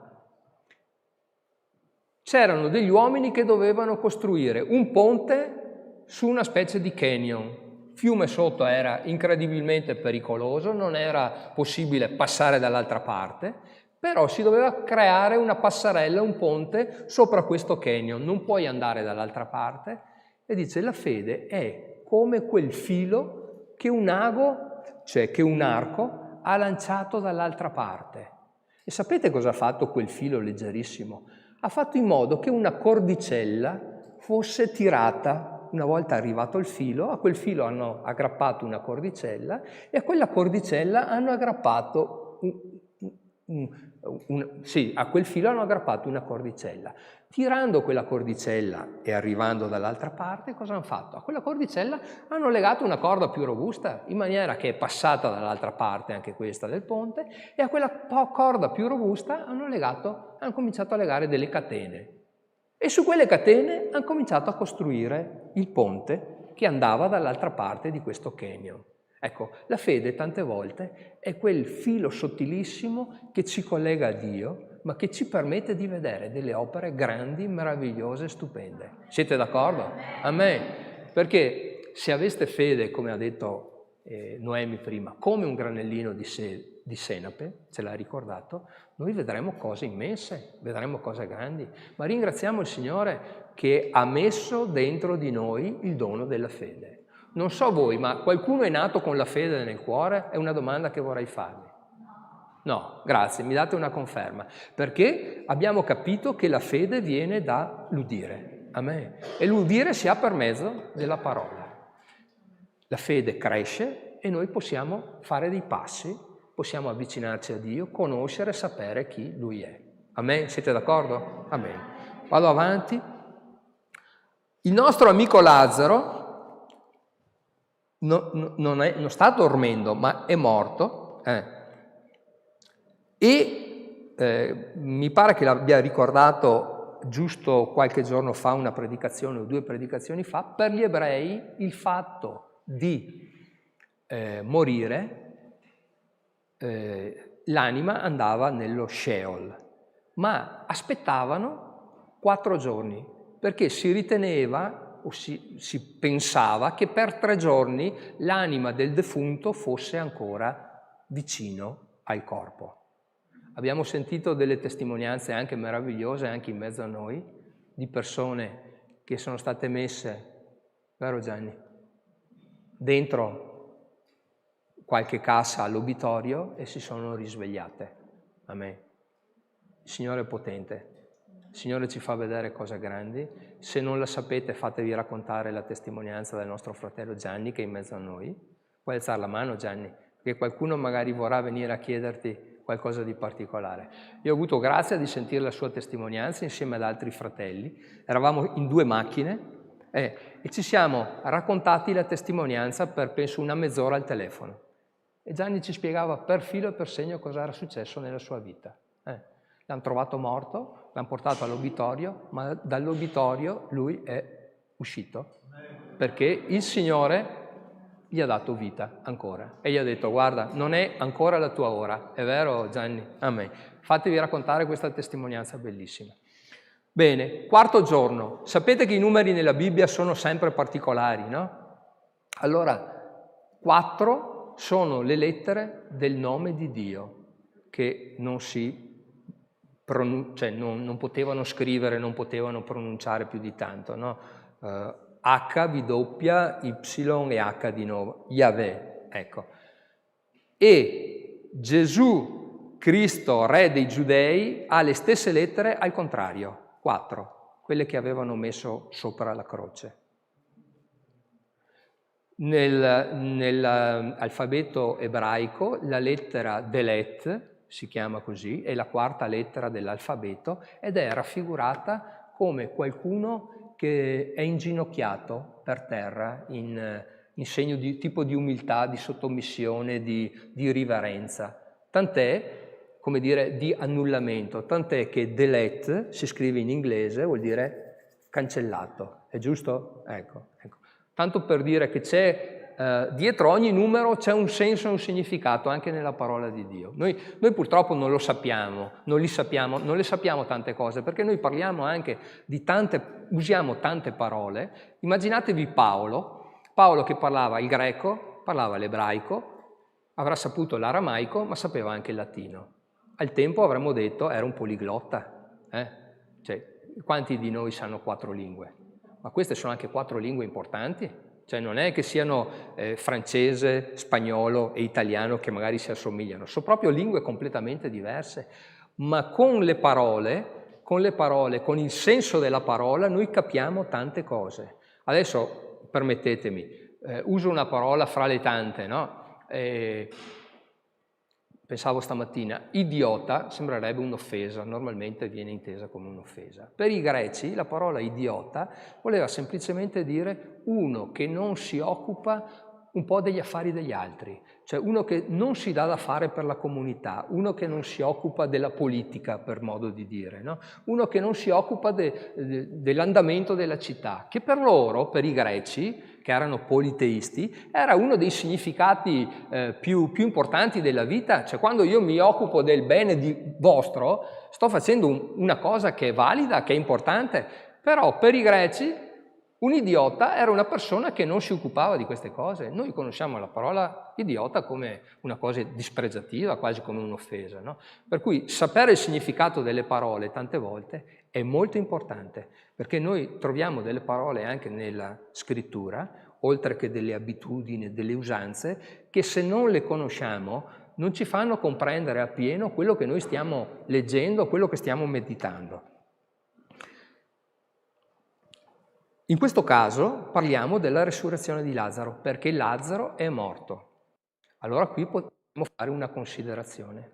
C'erano degli uomini che dovevano costruire un ponte su una specie di canyon. Fiume sotto era incredibilmente pericoloso, non era possibile passare dall'altra parte, però si doveva creare una passerella, un ponte sopra questo canyon, non puoi andare dall'altra parte. E dice: la fede è come quel filo che un ago, cioè che un arco, ha lanciato dall'altra parte. E sapete cosa ha fatto quel filo leggerissimo? Ha fatto in modo che una cordicella fosse tirata. Una volta arrivato il filo, a quel filo hanno aggrappato una cordicella e a quella cordicella hanno aggrappato a quel filo hanno aggrappato una cordicella. Tirando quella cordicella e arrivando dall'altra parte, cosa hanno fatto? A quella cordicella hanno legato una corda più robusta, in maniera che è passata dall'altra parte anche questa del ponte, e a quella corda più robusta hanno cominciato a legare delle catene. E su quelle catene hanno cominciato a costruire il ponte che andava dall'altra parte di questo canyon. Ecco, la fede tante volte è quel filo sottilissimo che ci collega a Dio, ma che ci permette di vedere delle opere grandi, meravigliose, stupende. Siete d'accordo? Amen. Perché se aveste fede, come ha detto Noemi prima, come un granellino di senape, ce l'ha ricordato, noi vedremo cose immense, vedremo cose grandi, ma ringraziamo il Signore che ha messo dentro di noi il dono della fede. Non so voi, ma qualcuno è nato con la fede nel cuore? È una domanda che vorrei farvi. No, grazie, mi date una conferma, perché abbiamo capito che la fede viene dall'udire, amen, e l'udire si ha per mezzo della parola. La fede cresce e noi possiamo fare dei passi, possiamo avvicinarci a Dio, conoscere, sapere chi Lui è. Amen, siete d'accordo? Amen. Vado avanti. Il nostro amico Lazzaro non sta dormendo, ma è morto, mi pare che l'abbia ricordato giusto qualche giorno fa, una predicazione o 2 predicazioni fa. Per gli ebrei il fatto di morire, l'anima andava nello Sheol, ma aspettavano 4 giorni, perché si riteneva o si pensava che per 3 giorni l'anima del defunto fosse ancora vicino al corpo. Abbiamo sentito delle testimonianze anche meravigliose, anche in mezzo a noi, di persone che sono state messe, vero Gianni, dentro qualche cassa all'obitorio e si sono risvegliate. Amen. Il Signore è potente. Il Signore ci fa vedere cose grandi. Se non la sapete, fatevi raccontare la testimonianza del nostro fratello Gianni che è in mezzo a noi. Puoi alzare la mano, Gianni, che perché qualcuno magari vorrà venire a chiederti qualcosa di particolare. Io ho avuto grazia di sentire la sua testimonianza insieme ad altri fratelli, eravamo in 2 macchine e ci siamo raccontati la testimonianza per penso una mezz'ora al telefono. E Gianni ci spiegava per filo e per segno cosa era successo nella sua vita. L'hanno trovato morto, l'hanno portato all'obitorio, ma dall'obitorio lui è uscito, perché il Signore gli ha dato vita ancora. E gli ha detto, guarda, non è ancora la tua ora. È vero, Gianni? Amen. Fatevi raccontare questa testimonianza bellissima. Bene, 4° giorno. Sapete che i numeri nella Bibbia sono sempre particolari, no? Allora, 4 sono le lettere del nome di Dio, che non non potevano scrivere, non potevano pronunciare più di tanto, no? H, V, Y e H di nuovo, Yahweh, ecco. E Gesù Cristo, Re dei Giudei, ha le stesse lettere al contrario, 4, quelle che avevano messo sopra la croce. Nell'alfabeto ebraico la lettera Delet, si chiama così, è la 4ª lettera dell'alfabeto ed è raffigurata come qualcuno che è inginocchiato per terra in segno di tipo di umiltà, di sottomissione, di riverenza. Tant'è, come dire, di annullamento, tant'è che Delet si scrive in inglese, vuol dire cancellato, è giusto? Ecco. Tanto per dire che c'è dietro ogni numero c'è un senso e un significato anche nella parola di Dio. Noi purtroppo non lo sappiamo, non le sappiamo tante cose, perché noi parliamo anche di usiamo tante parole. Immaginatevi Paolo che parlava il greco, parlava l'ebraico, avrà saputo l'aramaico, ma sapeva anche il latino. Al tempo avremmo detto era un poliglotta. Cioè, quanti di noi sanno 4 lingue? Ma queste sono anche 4 lingue importanti. Cioè non è che siano francese, spagnolo e italiano che magari si assomigliano, sono proprio lingue completamente diverse, ma con le parole, con il senso della parola noi capiamo tante cose. Adesso permettetemi, uso una parola fra le tante, no? Pensavo stamattina, idiota sembrerebbe un'offesa, normalmente viene intesa come un'offesa. Per i greci la parola idiota voleva semplicemente dire uno che non si occupa un po' degli affari degli altri, cioè uno che non si dà da fare per la comunità, uno che non si occupa della politica, per modo di dire, no? Uno che non si occupa dell'andamento della città, che per loro, per i greci, che erano politeisti, era uno dei significati più importanti della vita. Cioè quando io mi occupo del bene vostro, sto facendo una cosa che è valida, che è importante, però per i greci un idiota era una persona che non si occupava di queste cose. Noi conosciamo la parola idiota come una cosa dispregiativa, quasi come un'offesa, no? Per cui sapere il significato delle parole tante volte è molto importante, perché noi troviamo delle parole anche nella scrittura, oltre che delle abitudini, delle usanze, che se non le conosciamo non ci fanno comprendere appieno quello che noi stiamo leggendo, quello che stiamo meditando. In questo caso parliamo della resurrezione di Lazzaro, perché Lazzaro è morto. Allora qui possiamo fare una considerazione.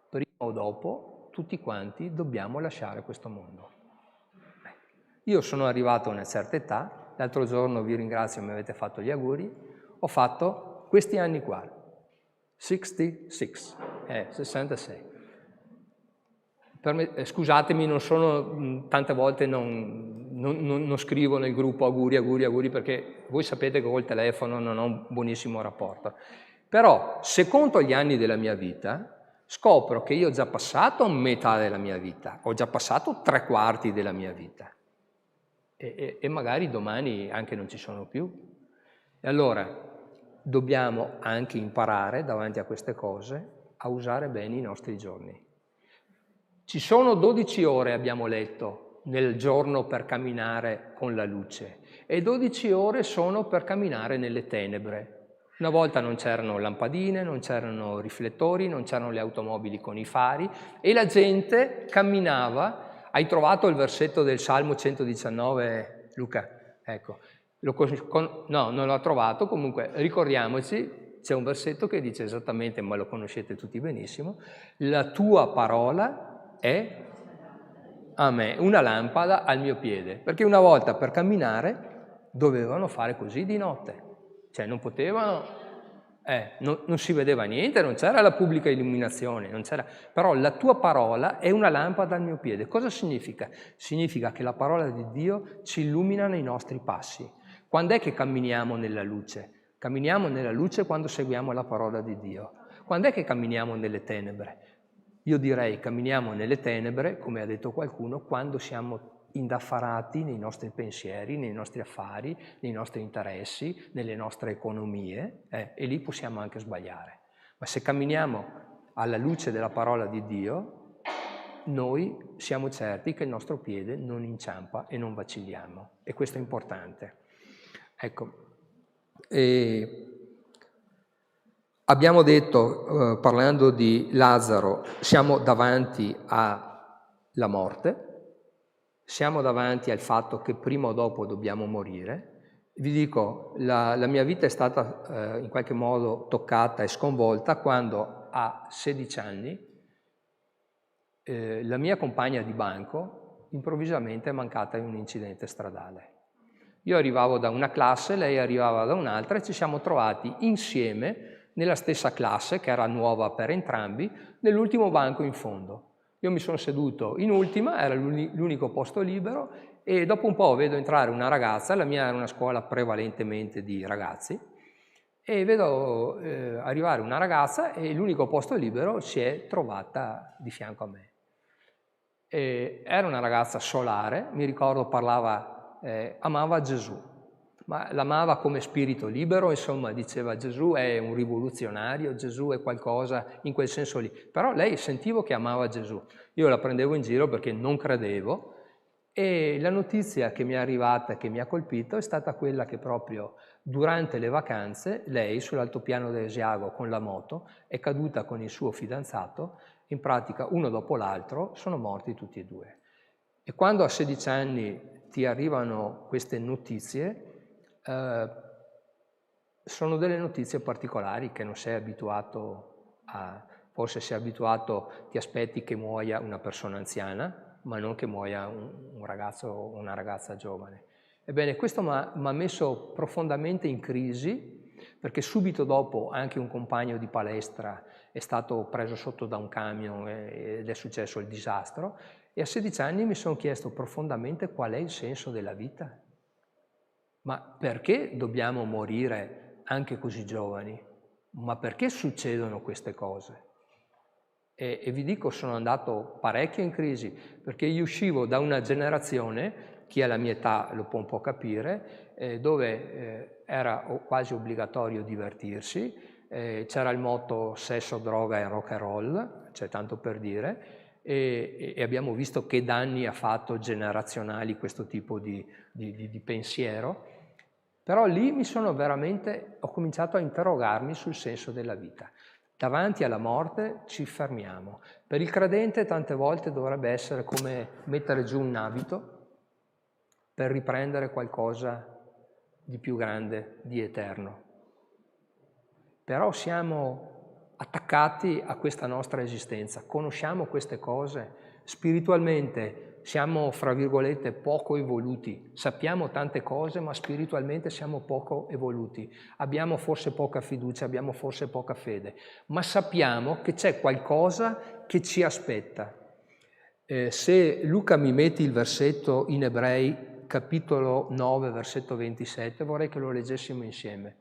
Prima o dopo, tutti quanti dobbiamo lasciare questo mondo. Io sono arrivato a una certa età, l'altro giorno vi ringrazio, mi avete fatto gli auguri, ho fatto questi anni qua, 66. Scusatemi, non sono, tante volte non scrivo nel gruppo auguri, perché voi sapete che col telefono non ho un buonissimo rapporto. Però, se conto gli anni della mia vita, scopro che io ho già passato metà della mia vita, ho già passato 3/4 della mia vita. E magari domani anche non ci sono più. E allora dobbiamo anche imparare davanti a queste cose a usare bene i nostri giorni. Ci sono 12 ore, abbiamo letto, nel giorno per camminare con la luce e 12 ore sono per camminare nelle tenebre. Una volta non c'erano lampadine, non c'erano riflettori, non c'erano le automobili con i fari e la gente camminava. Hai trovato il versetto del Salmo 119, Luca? Ecco. No, non l'ho trovato, comunque ricordiamoci, c'è un versetto che dice esattamente, ma lo conoscete tutti benissimo, la tua parola è a me una lampada al mio piede, perché una volta per camminare dovevano fare così di notte, cioè non potevano, non si vedeva niente, non c'era la pubblica illuminazione, non c'era, però la tua parola è una lampada al mio piede. Cosa significa? Significa che la parola di Dio ci illumina nei nostri passi. Quando è che camminiamo nella luce? Camminiamo nella luce quando seguiamo la parola di Dio. Quando è che camminiamo nelle tenebre? Io direi camminiamo nelle tenebre, come ha detto qualcuno, quando siamo indaffarati nei nostri pensieri, nei nostri affari, nei nostri interessi, nelle nostre economie, e lì possiamo anche sbagliare. Ma se camminiamo alla luce della parola di Dio, noi siamo certi che il nostro piede non inciampa e non vacilliamo, e questo è importante. Ecco, abbiamo detto, parlando di Lazzaro, siamo davanti alla morte, siamo davanti al fatto che prima o dopo dobbiamo morire. Vi dico, la mia vita è stata in qualche modo toccata e sconvolta quando a 16 anni la mia compagna di banco improvvisamente è mancata in un incidente stradale. Io arrivavo da una classe, lei arrivava da un'altra e ci siamo trovati insieme nella stessa classe, che era nuova per entrambi, nell'ultimo banco in fondo. Io mi sono seduto in ultima, era l'unico posto libero, e dopo un po' vedo entrare una ragazza, la mia era una scuola prevalentemente di ragazzi, e vedo arrivare una ragazza e l'unico posto libero si è trovata di fianco a me. Era una ragazza solare, mi ricordo parlava, amava Gesù, ma l'amava come spirito libero, insomma diceva Gesù è un rivoluzionario, Gesù è qualcosa in quel senso lì, però lei sentivo che amava Gesù. Io la prendevo in giro perché non credevo, e la notizia che mi è arrivata, che mi ha colpito, è stata quella che proprio durante le vacanze lei sull'altopiano dell'Asiago con la moto è caduta con il suo fidanzato. In pratica uno dopo l'altro sono morti tutti e due. E quando a 16 anni ti arrivano queste notizie, sono delle notizie particolari che non sei abituato a, forse sei abituato, ti aspetti che muoia una persona anziana, ma non che muoia un ragazzo o una ragazza giovane. Ebbene, questo mi ha messo profondamente in crisi, perché subito dopo anche un compagno di palestra è stato preso sotto da un camion ed è successo il disastro, e a 16 anni mi sono chiesto profondamente qual è il senso della vita. Ma perché dobbiamo morire anche così giovani? Ma perché succedono queste cose? E vi dico, sono andato parecchio in crisi, perché io uscivo da una generazione, chi ha la mia età lo può un po' capire, dove era quasi obbligatorio divertirsi, c'era il motto sesso, droga e rock and roll, cioè tanto per dire, e abbiamo visto che danni ha fatto generazionali questo tipo di pensiero, però lì ho cominciato a interrogarmi sul senso della vita. Davanti alla morte ci fermiamo. Per il credente tante volte dovrebbe essere come mettere giù un abito per riprendere qualcosa di più grande, di eterno. Però siamo attaccati a questa nostra esistenza, conosciamo queste cose, spiritualmente siamo, fra virgolette, poco evoluti, sappiamo tante cose ma spiritualmente siamo poco evoluti, abbiamo forse poca fiducia, abbiamo forse poca fede, ma sappiamo che c'è qualcosa che ci aspetta. Se Luca mi metti il versetto in Ebrei, capitolo 9, versetto 27, vorrei che lo leggessimo insieme.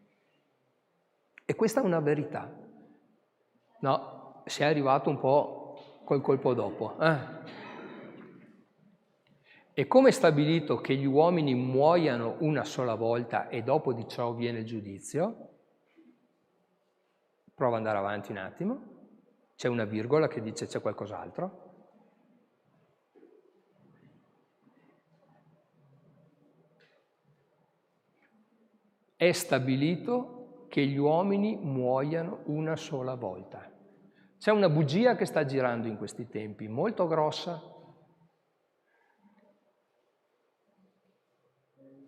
E questa è una verità. No, si è arrivato un po' col colpo dopo. E come è stabilito che gli uomini muoiano una sola volta e dopo di ciò viene il giudizio? Prova ad andare avanti un attimo. C'è una virgola che dice c'è qualcos'altro. È stabilito che gli uomini muoiano una sola volta. C'è una bugia che sta girando in questi tempi, molto grossa.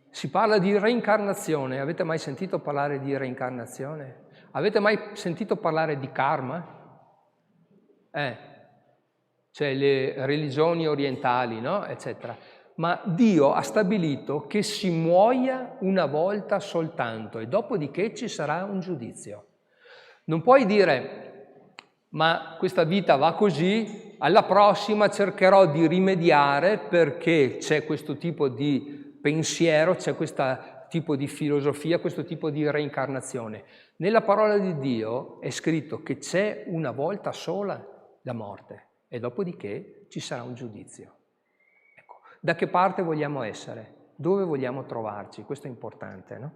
Si parla di reincarnazione. Avete mai sentito parlare di reincarnazione? Avete mai sentito parlare di karma? Cioè le religioni orientali, no? Eccetera. Ma Dio ha stabilito che si muoia una volta soltanto e dopodiché ci sarà un giudizio. Non puoi dire, ma questa vita va così, alla prossima cercherò di rimediare perché c'è questo tipo di pensiero, c'è questo tipo di filosofia, questo tipo di reincarnazione. Nella parola di Dio è scritto che c'è una volta sola la morte e dopodiché ci sarà un giudizio. Ecco, da che parte vogliamo essere? Dove vogliamo trovarci? Questo è importante, no?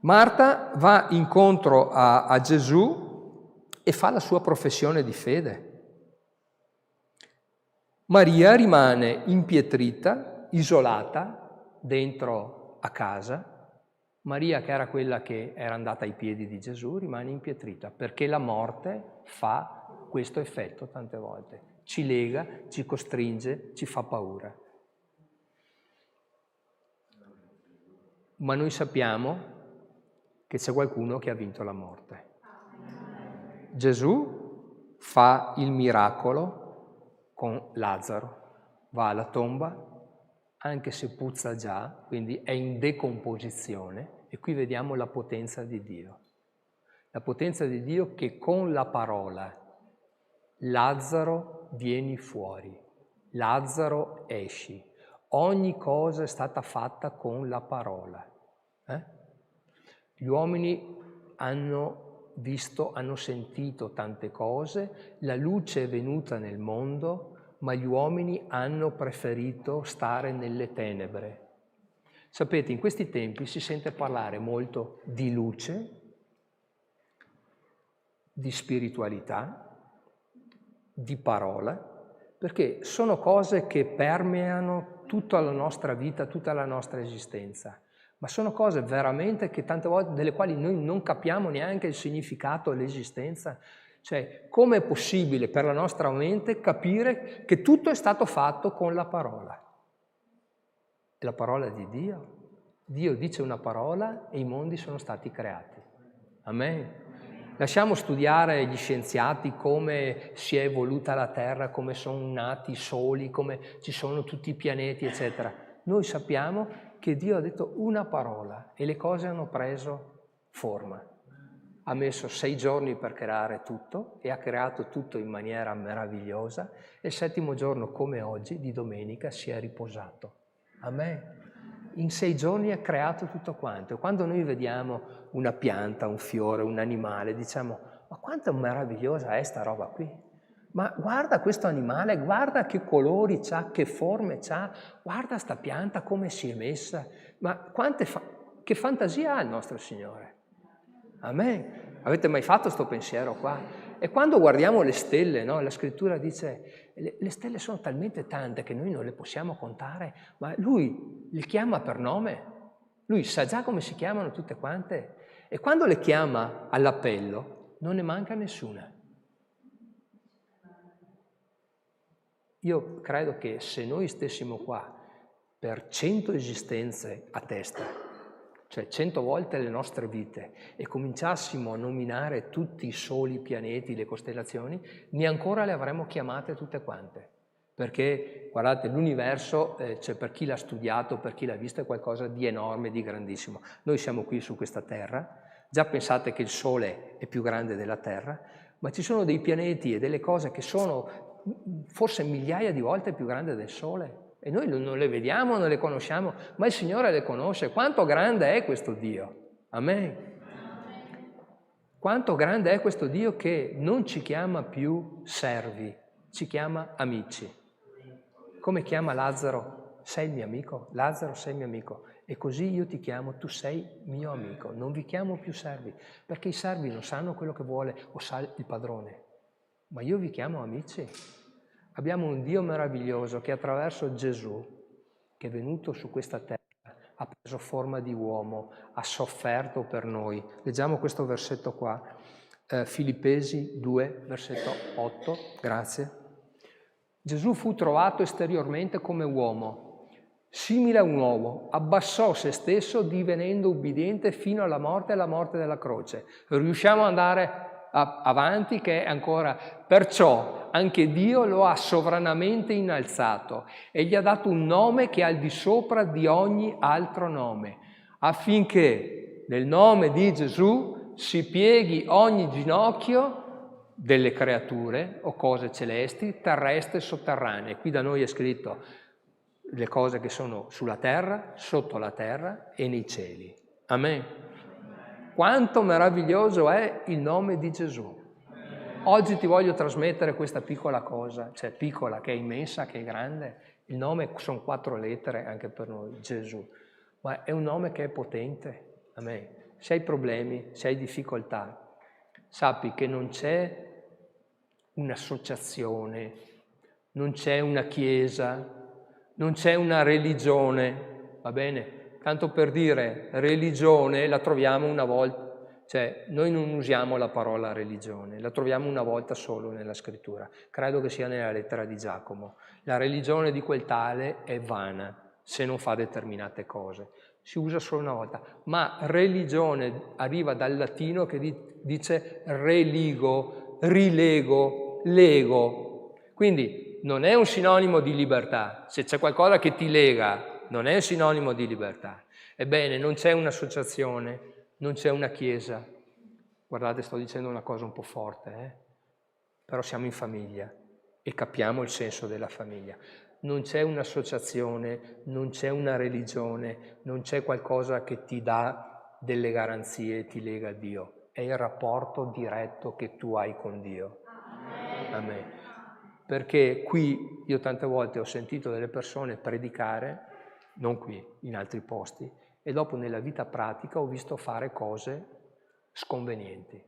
Marta va incontro a Gesù e fa la sua professione di fede. Maria rimane impietrita, isolata, dentro a casa. Maria, che era quella che era andata ai piedi di Gesù, rimane impietrita, perché la morte fa questo effetto tante volte. Ci lega, ci costringe, ci fa paura. Ma noi sappiamo che c'è qualcuno che ha vinto la morte. Gesù fa il miracolo con Lazzaro, va alla tomba, anche se puzza già, quindi è in decomposizione, e qui vediamo la potenza di Dio. La potenza di Dio che con la parola Lazzaro vieni fuori, Lazzaro esci. Ogni cosa è stata fatta con la parola. Gli uomini hanno visto, hanno sentito tante cose, la luce è venuta nel mondo, ma gli uomini hanno preferito stare nelle tenebre. Sapete, in questi tempi si sente parlare molto di luce, di spiritualità, di parola, perché sono cose che permeano tutta la nostra vita, tutta la nostra esistenza. Ma sono cose veramente che tante volte delle quali noi non capiamo neanche il significato e l'esistenza. Cioè, come è possibile per la nostra mente capire che tutto è stato fatto con la parola? È la parola di Dio. Dio dice una parola e i mondi sono stati creati. Amen. Lasciamo studiare gli scienziati come si è evoluta la Terra, come sono nati i soli, come ci sono tutti i pianeti, eccetera. Noi sappiamo che Dio ha detto una parola e le cose hanno preso forma. Ha messo 6 giorni per creare tutto e ha creato tutto in maniera meravigliosa e il 7° giorno, come oggi, di domenica, si è riposato. Amen. In 6 giorni ha creato tutto quanto. E quando noi vediamo una pianta, un fiore, un animale, diciamo, ma quanto meravigliosa è sta roba qui? Ma guarda questo animale, guarda che colori c'ha, che forme c'ha, guarda sta pianta come si è messa, ma che fantasia ha il nostro Signore? Amen. Avete mai fatto sto pensiero qua? E quando guardiamo le stelle, no? La scrittura dice, le stelle sono talmente tante che noi non le possiamo contare, ma Lui le chiama per nome, Lui sa già come si chiamano tutte quante, e quando le chiama all'appello non ne manca nessuna. Io credo che se noi stessimo qua per 100 esistenze a testa, cioè 100 volte le nostre vite, e cominciassimo a nominare tutti i soli, i pianeti, le costellazioni, neanche le avremmo chiamate tutte quante. Perché, guardate, l'universo, cioè per chi l'ha studiato, per chi l'ha visto, è qualcosa di enorme, di grandissimo. Noi siamo qui su questa Terra, già pensate che il Sole è più grande della Terra, ma ci sono dei pianeti e delle cose che sono forse migliaia di volte più grandi del Sole. E noi non le vediamo, non le conosciamo, ma il Signore le conosce. Quanto grande è questo Dio? Amen. Quanto grande è questo Dio che non ci chiama più servi, ci chiama amici. Come chiama Lazzaro? Sei il mio amico? Lazzaro, sei il mio amico. E così io ti chiamo, tu sei mio amico. Non vi chiamo più servi, perché i servi non sanno quello che vuole o sa il padrone. Ma io vi chiamo amici. Abbiamo un Dio meraviglioso che attraverso Gesù, che è venuto su questa terra, ha preso forma di uomo, ha sofferto per noi. Leggiamo questo versetto qua, Filippesi 2, versetto 8, grazie. Gesù fu trovato esteriormente come uomo. simile a un uomo, abbassò se stesso divenendo ubbidiente fino alla morte e alla morte della croce. Riusciamo ad andare avanti, che è ancora, perciò anche Dio lo ha sovranamente innalzato e gli ha dato un nome che è al di sopra di ogni altro nome, affinché nel nome di Gesù si pieghi ogni ginocchio delle creature o cose celesti, terrestri e sotterranee. Qui da noi è scritto le cose che sono sulla terra, sotto la terra e nei cieli. Amen. Quanto meraviglioso è il nome di Gesù. Oggi ti voglio trasmettere questa piccola cosa, cioè piccola, che è immensa, che è grande. Il nome sono 4 lettere anche per noi, Gesù, ma è un nome che è potente. Amen. Se hai problemi, se hai difficoltà, sappi che non c'è un'associazione, non c'è una chiesa, non c'è una religione, va bene? Tanto per dire, religione la troviamo una volta, cioè noi non usiamo la parola religione, la troviamo una volta solo nella scrittura, credo che sia nella lettera di Giacomo. La religione di quel tale è vana se non fa determinate cose, si usa solo una volta, ma religione arriva dal latino che dice religo, rilego, lego, quindi non è un sinonimo di libertà. Se c'è qualcosa che ti lega, non è un sinonimo di libertà. Ebbene, non c'è un'associazione, non c'è una chiesa. Guardate, sto dicendo una cosa un po' forte, però siamo in famiglia e capiamo il senso della famiglia. Non c'è un'associazione, non c'è una religione, non c'è qualcosa che ti dà delle garanzie e ti lega a Dio. È il rapporto diretto che tu hai con Dio. Amen. Perché qui io tante volte ho sentito delle persone predicare, non qui, in altri posti, e dopo nella vita pratica ho visto fare cose sconvenienti,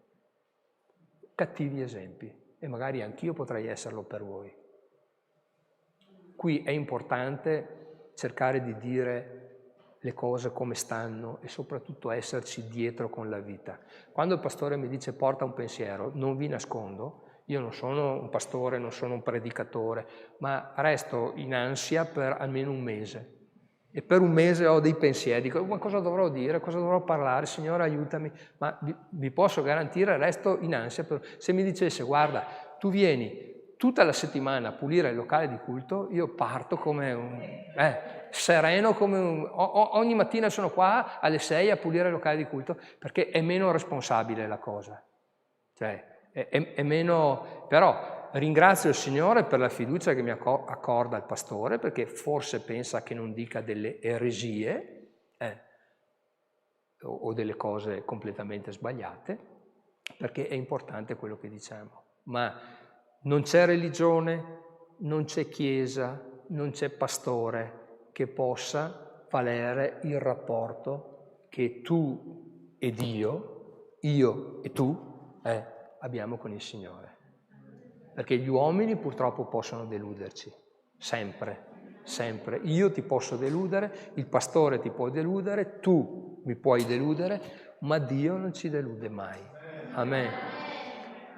cattivi esempi, e magari anch'io potrei esserlo per voi. Qui è importante cercare di dire le cose come stanno e soprattutto esserci dietro con la vita. Quando il pastore mi dice porta un pensiero, non vi nascondo, io non sono un pastore, non sono un predicatore, ma resto in ansia per almeno un mese. E per un mese ho dei pensieri, dico, ma cosa dovrò dire, cosa dovrò parlare, Signore aiutami, ma vi posso garantire, resto in ansia. Se mi dicesse, guarda, tu vieni tutta la settimana a pulire il locale di culto, io parto come sereno, ogni mattina sono qua alle 6 a pulire il locale di culto, perché è meno responsabile la cosa, cioè è meno, però ringrazio il Signore per la fiducia che mi accorda il pastore, perché forse pensa che non dica delle eresie o delle cose completamente sbagliate, perché è importante quello che diciamo. Ma non c'è religione, non c'è chiesa, non c'è pastore che possa valere il rapporto che tu ed io e tu abbiamo con il Signore. Perché gli uomini purtroppo possono deluderci, sempre, sempre. Io ti posso deludere, il pastore ti può deludere, tu mi puoi deludere, ma Dio non ci delude mai. Amen.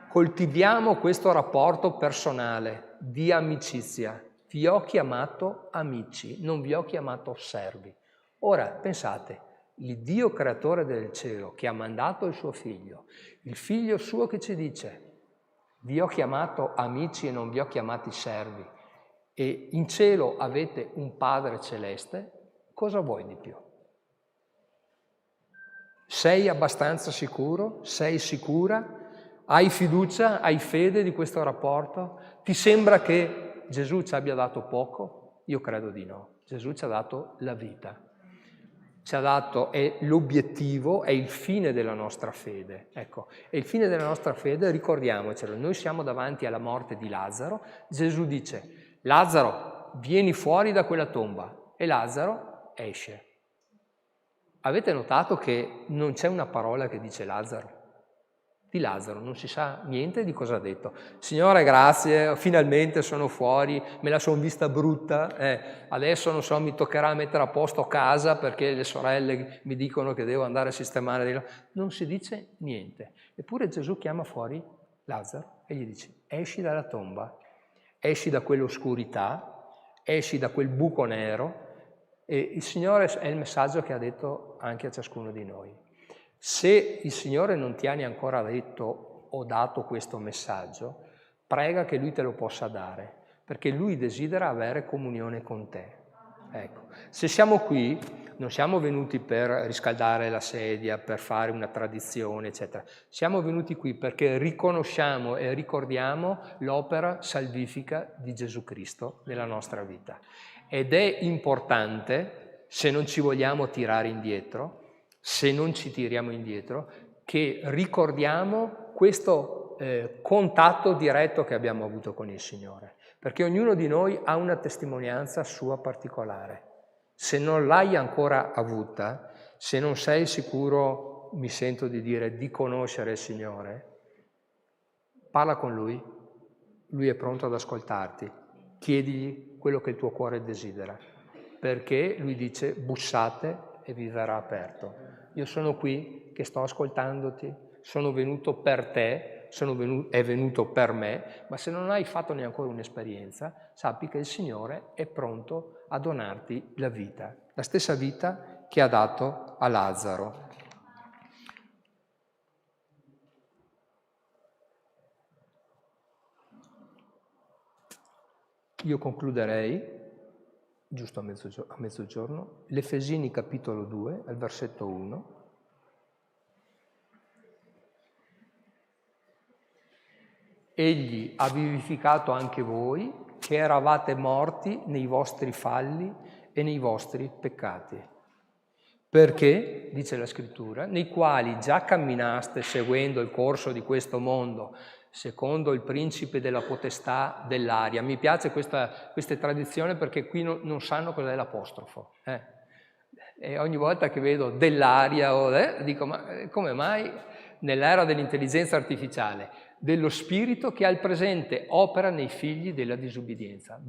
Coltiviamo questo rapporto personale di amicizia. Vi ho chiamato amici, non vi ho chiamato servi. Ora, pensate, il Dio creatore del cielo che ha mandato il suo figlio, il figlio suo che ci dice vi ho chiamato amici e non vi ho chiamati servi, e in cielo avete un Padre celeste, cosa vuoi di più? Sei abbastanza sicuro? Sei sicura? Hai fiducia? Hai fede di questo rapporto? Ti sembra che Gesù ci abbia dato poco? Io credo di no. Gesù ci ha dato la vita. Ci ha dato, è l'obiettivo, è il fine della nostra fede. Ecco, e il fine della nostra fede, ricordiamocelo, noi siamo davanti alla morte di Lazzaro, Gesù dice, Lazzaro, vieni fuori da quella tomba, e Lazzaro esce. Avete notato che non c'è una parola che dice Lazzaro? Di Lazzaro non si sa niente di cosa ha detto. Signore, grazie, finalmente sono fuori, me la sono vista brutta, adesso non so, mi toccherà mettere a posto casa perché le sorelle mi dicono che devo andare a sistemare. Non si dice niente. Eppure Gesù chiama fuori Lazzaro e gli dice, esci dalla tomba, esci da quell'oscurità, esci da quel buco nero, E il Signore è il messaggio che ha detto anche a ciascuno di noi. Se il Signore non ti ha ancora detto o dato questo messaggio, prega che Lui te lo possa dare, perché Lui desidera avere comunione con te. Ecco, se siamo qui, non siamo venuti per riscaldare la sedia, per fare una tradizione, eccetera. Siamo venuti qui perché riconosciamo e ricordiamo l'opera salvifica di Gesù Cristo nella nostra vita. Ed è importante, se non ci vogliamo tirare indietro, se non ci tiriamo indietro, che ricordiamo questo contatto diretto che abbiamo avuto con il Signore, perché ognuno di noi ha una testimonianza sua particolare. Se non l'hai ancora avuta, se non sei sicuro, mi sento di dire, di conoscere il Signore, parla con Lui, Lui è pronto ad ascoltarti, chiedigli quello che il tuo cuore desidera, perché Lui dice bussate e vi verrà aperto. Io sono qui che sto ascoltandoti, sono venuto per te, è venuto per me, ma se non hai fatto neanche un'esperienza, sappi che il Signore è pronto a donarti la vita, la stessa vita che ha dato a Lazzaro. Io concluderei, giusto a mezzogiorno, l'Efesini capitolo 2, al versetto 1. Egli ha vivificato anche voi, che eravate morti nei vostri falli e nei vostri peccati. Perché, dice la Scrittura, nei quali già camminaste seguendo il corso di questo mondo, secondo il principe della potestà dell'aria. Mi piace questa tradizione perché qui non sanno cos'è l'apostrofo. E ogni volta che vedo dell'aria dico, ma come mai nell'era dell'intelligenza artificiale, dello spirito che al presente opera nei figli della disubbidienza?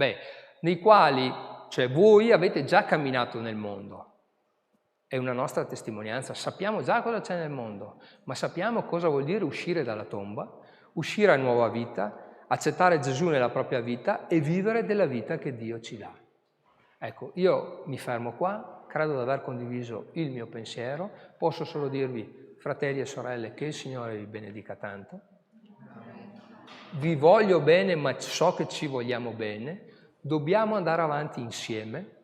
Nei quali, cioè voi avete già camminato nel mondo. È una nostra testimonianza, sappiamo già cosa c'è nel mondo, ma sappiamo cosa vuol dire uscire dalla tomba, uscire a nuova vita, accettare Gesù nella propria vita e vivere della vita che Dio ci dà. Ecco, io mi fermo qua, credo di aver condiviso il mio pensiero, posso solo dirvi, fratelli e sorelle, che il Signore vi benedica tanto. Vi voglio bene, ma so che ci vogliamo bene, dobbiamo andare avanti insieme,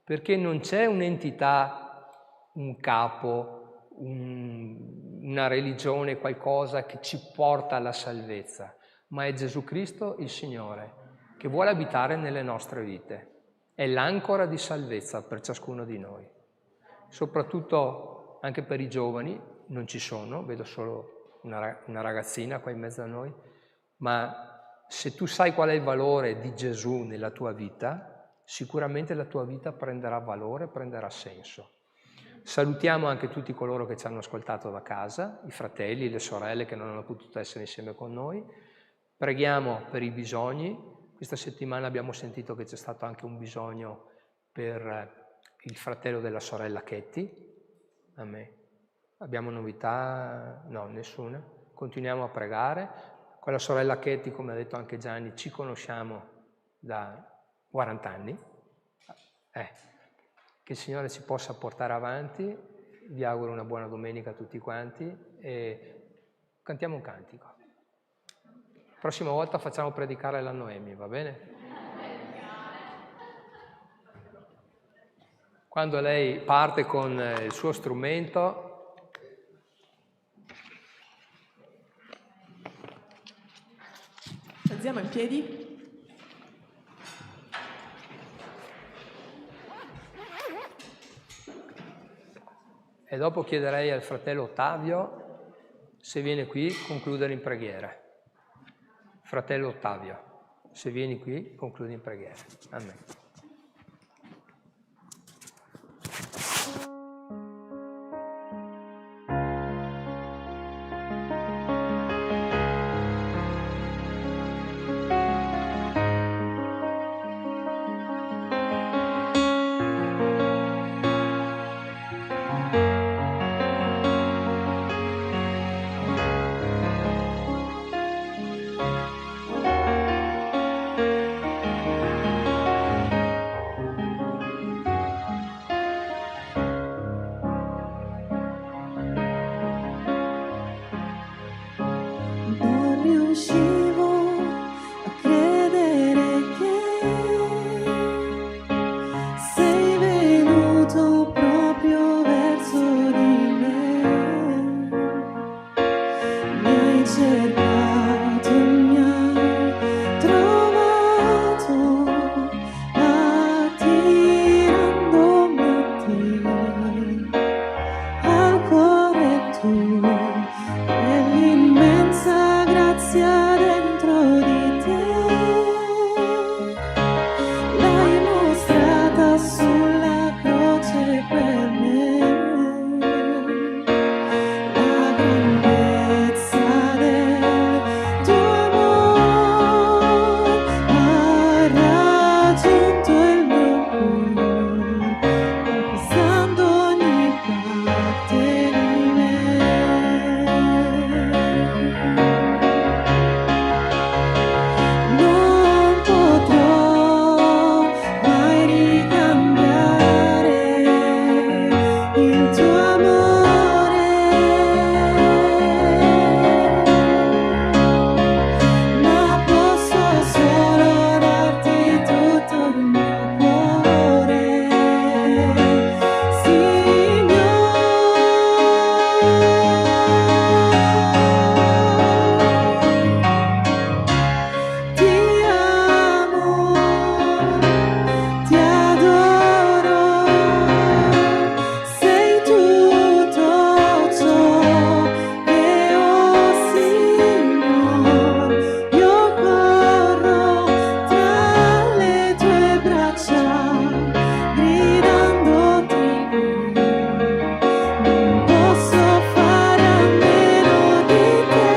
perché non c'è un'entità, un capo, una religione, qualcosa che ci porta alla salvezza, ma è Gesù Cristo il Signore che vuole abitare nelle nostre vite. È l'ancora di salvezza per ciascuno di noi. Soprattutto anche per i giovani, non ci sono, vedo solo una ragazzina qua in mezzo a noi, ma se tu sai qual è il valore di Gesù nella tua vita, sicuramente la tua vita prenderà valore, prenderà senso. Salutiamo anche tutti coloro che ci hanno ascoltato da casa, i fratelli, le sorelle che non hanno potuto essere insieme con noi. Preghiamo per i bisogni. Questa settimana abbiamo sentito che c'è stato anche un bisogno per il fratello della sorella Chetti. Amen. Abbiamo novità? No, nessuna. Continuiamo a pregare. Con la sorella Chetti, come ha detto anche Gianni, ci conosciamo da 40 anni. Che il Signore ci possa portare avanti. Vi auguro una buona domenica a tutti quanti e cantiamo un cantico. Prossima volta facciamo predicare la Noemi, va bene? Quando lei parte con il suo strumento, alziamo in piedi. E dopo chiederei al fratello Ottavio se viene qui a concludere in preghiera. Fratello Ottavio, se vieni qui, concludi in preghiera. Amen. riuscivo a credere che sei venuto proprio verso di me. Mi hai cercato, mi hai trovato, attirandomi a te, al cuore tuo, e l'immensa grazia dentro di te l'hai mostrata sulla croce per me. La grandezza del tuo amore ha raggiunto il mio cuore, conquistando ogni parte di me. Non potrò mai ricambiare il tuo amore, ma posso solo darti tutto il mio cuore, Signore. Ti amo, ti adoro, sei tutto ciò che ho, Signore. Io corro tra le tue braccia, gridandoti, non posso fare a meno di te.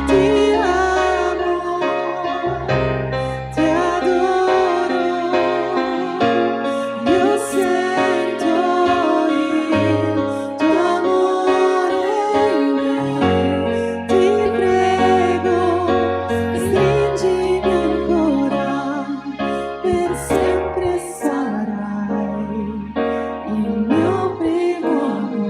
Ti amo, ti adoro, io sento il tuo amore in me. Ti prego, stringimi ancora, per sempre sarai il mio primo amore.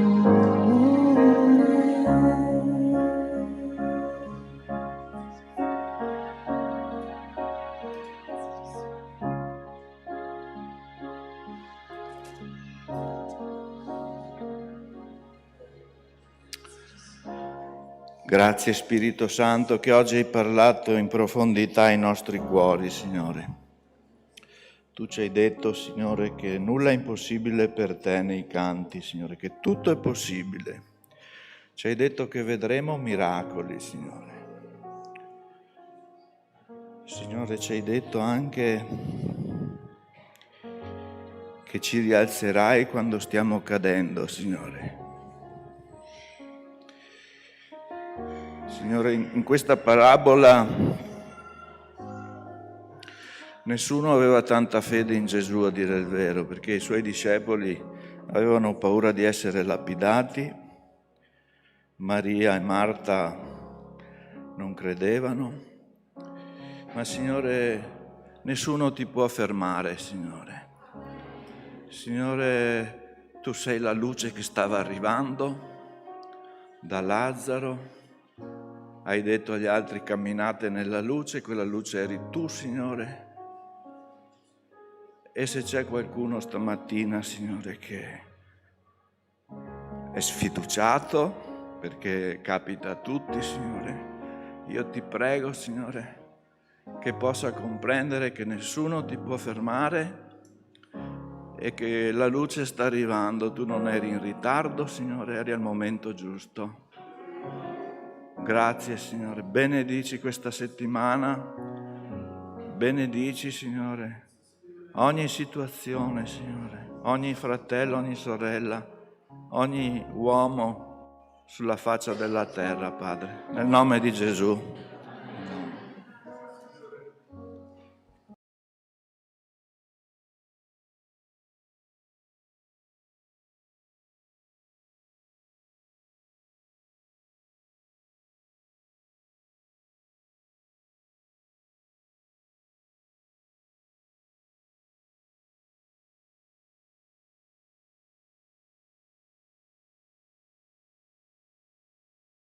Grazie Spirito Santo che oggi hai parlato in profondità ai nostri cuori, Signore. Tu ci hai detto, Signore, che nulla è impossibile per te nei canti, Signore, che tutto è possibile. Ci hai detto che vedremo miracoli, Signore. Signore, ci hai detto anche che ci rialzerai quando stiamo cadendo, Signore. Signore, in questa parabola nessuno aveva tanta fede in Gesù, a dire il vero, perché i suoi discepoli avevano paura di essere lapidati, Maria e Marta non credevano, ma Signore, nessuno ti può fermare, Signore. Signore, tu sei la luce che stava arrivando da Lazzaro. Hai detto agli altri camminate nella luce, quella luce eri tu, Signore. E se c'è qualcuno stamattina, Signore, che è sfiduciato, perché capita a tutti, Signore, io ti prego, Signore, che possa comprendere che nessuno ti può fermare e che la luce sta arrivando. Tu non eri in ritardo, Signore, eri al momento giusto. Grazie, Signore. Benedici questa settimana. Benedici, Signore, ogni situazione, Signore, ogni fratello, ogni sorella, ogni uomo sulla faccia della terra, Padre, nel nome di Gesù.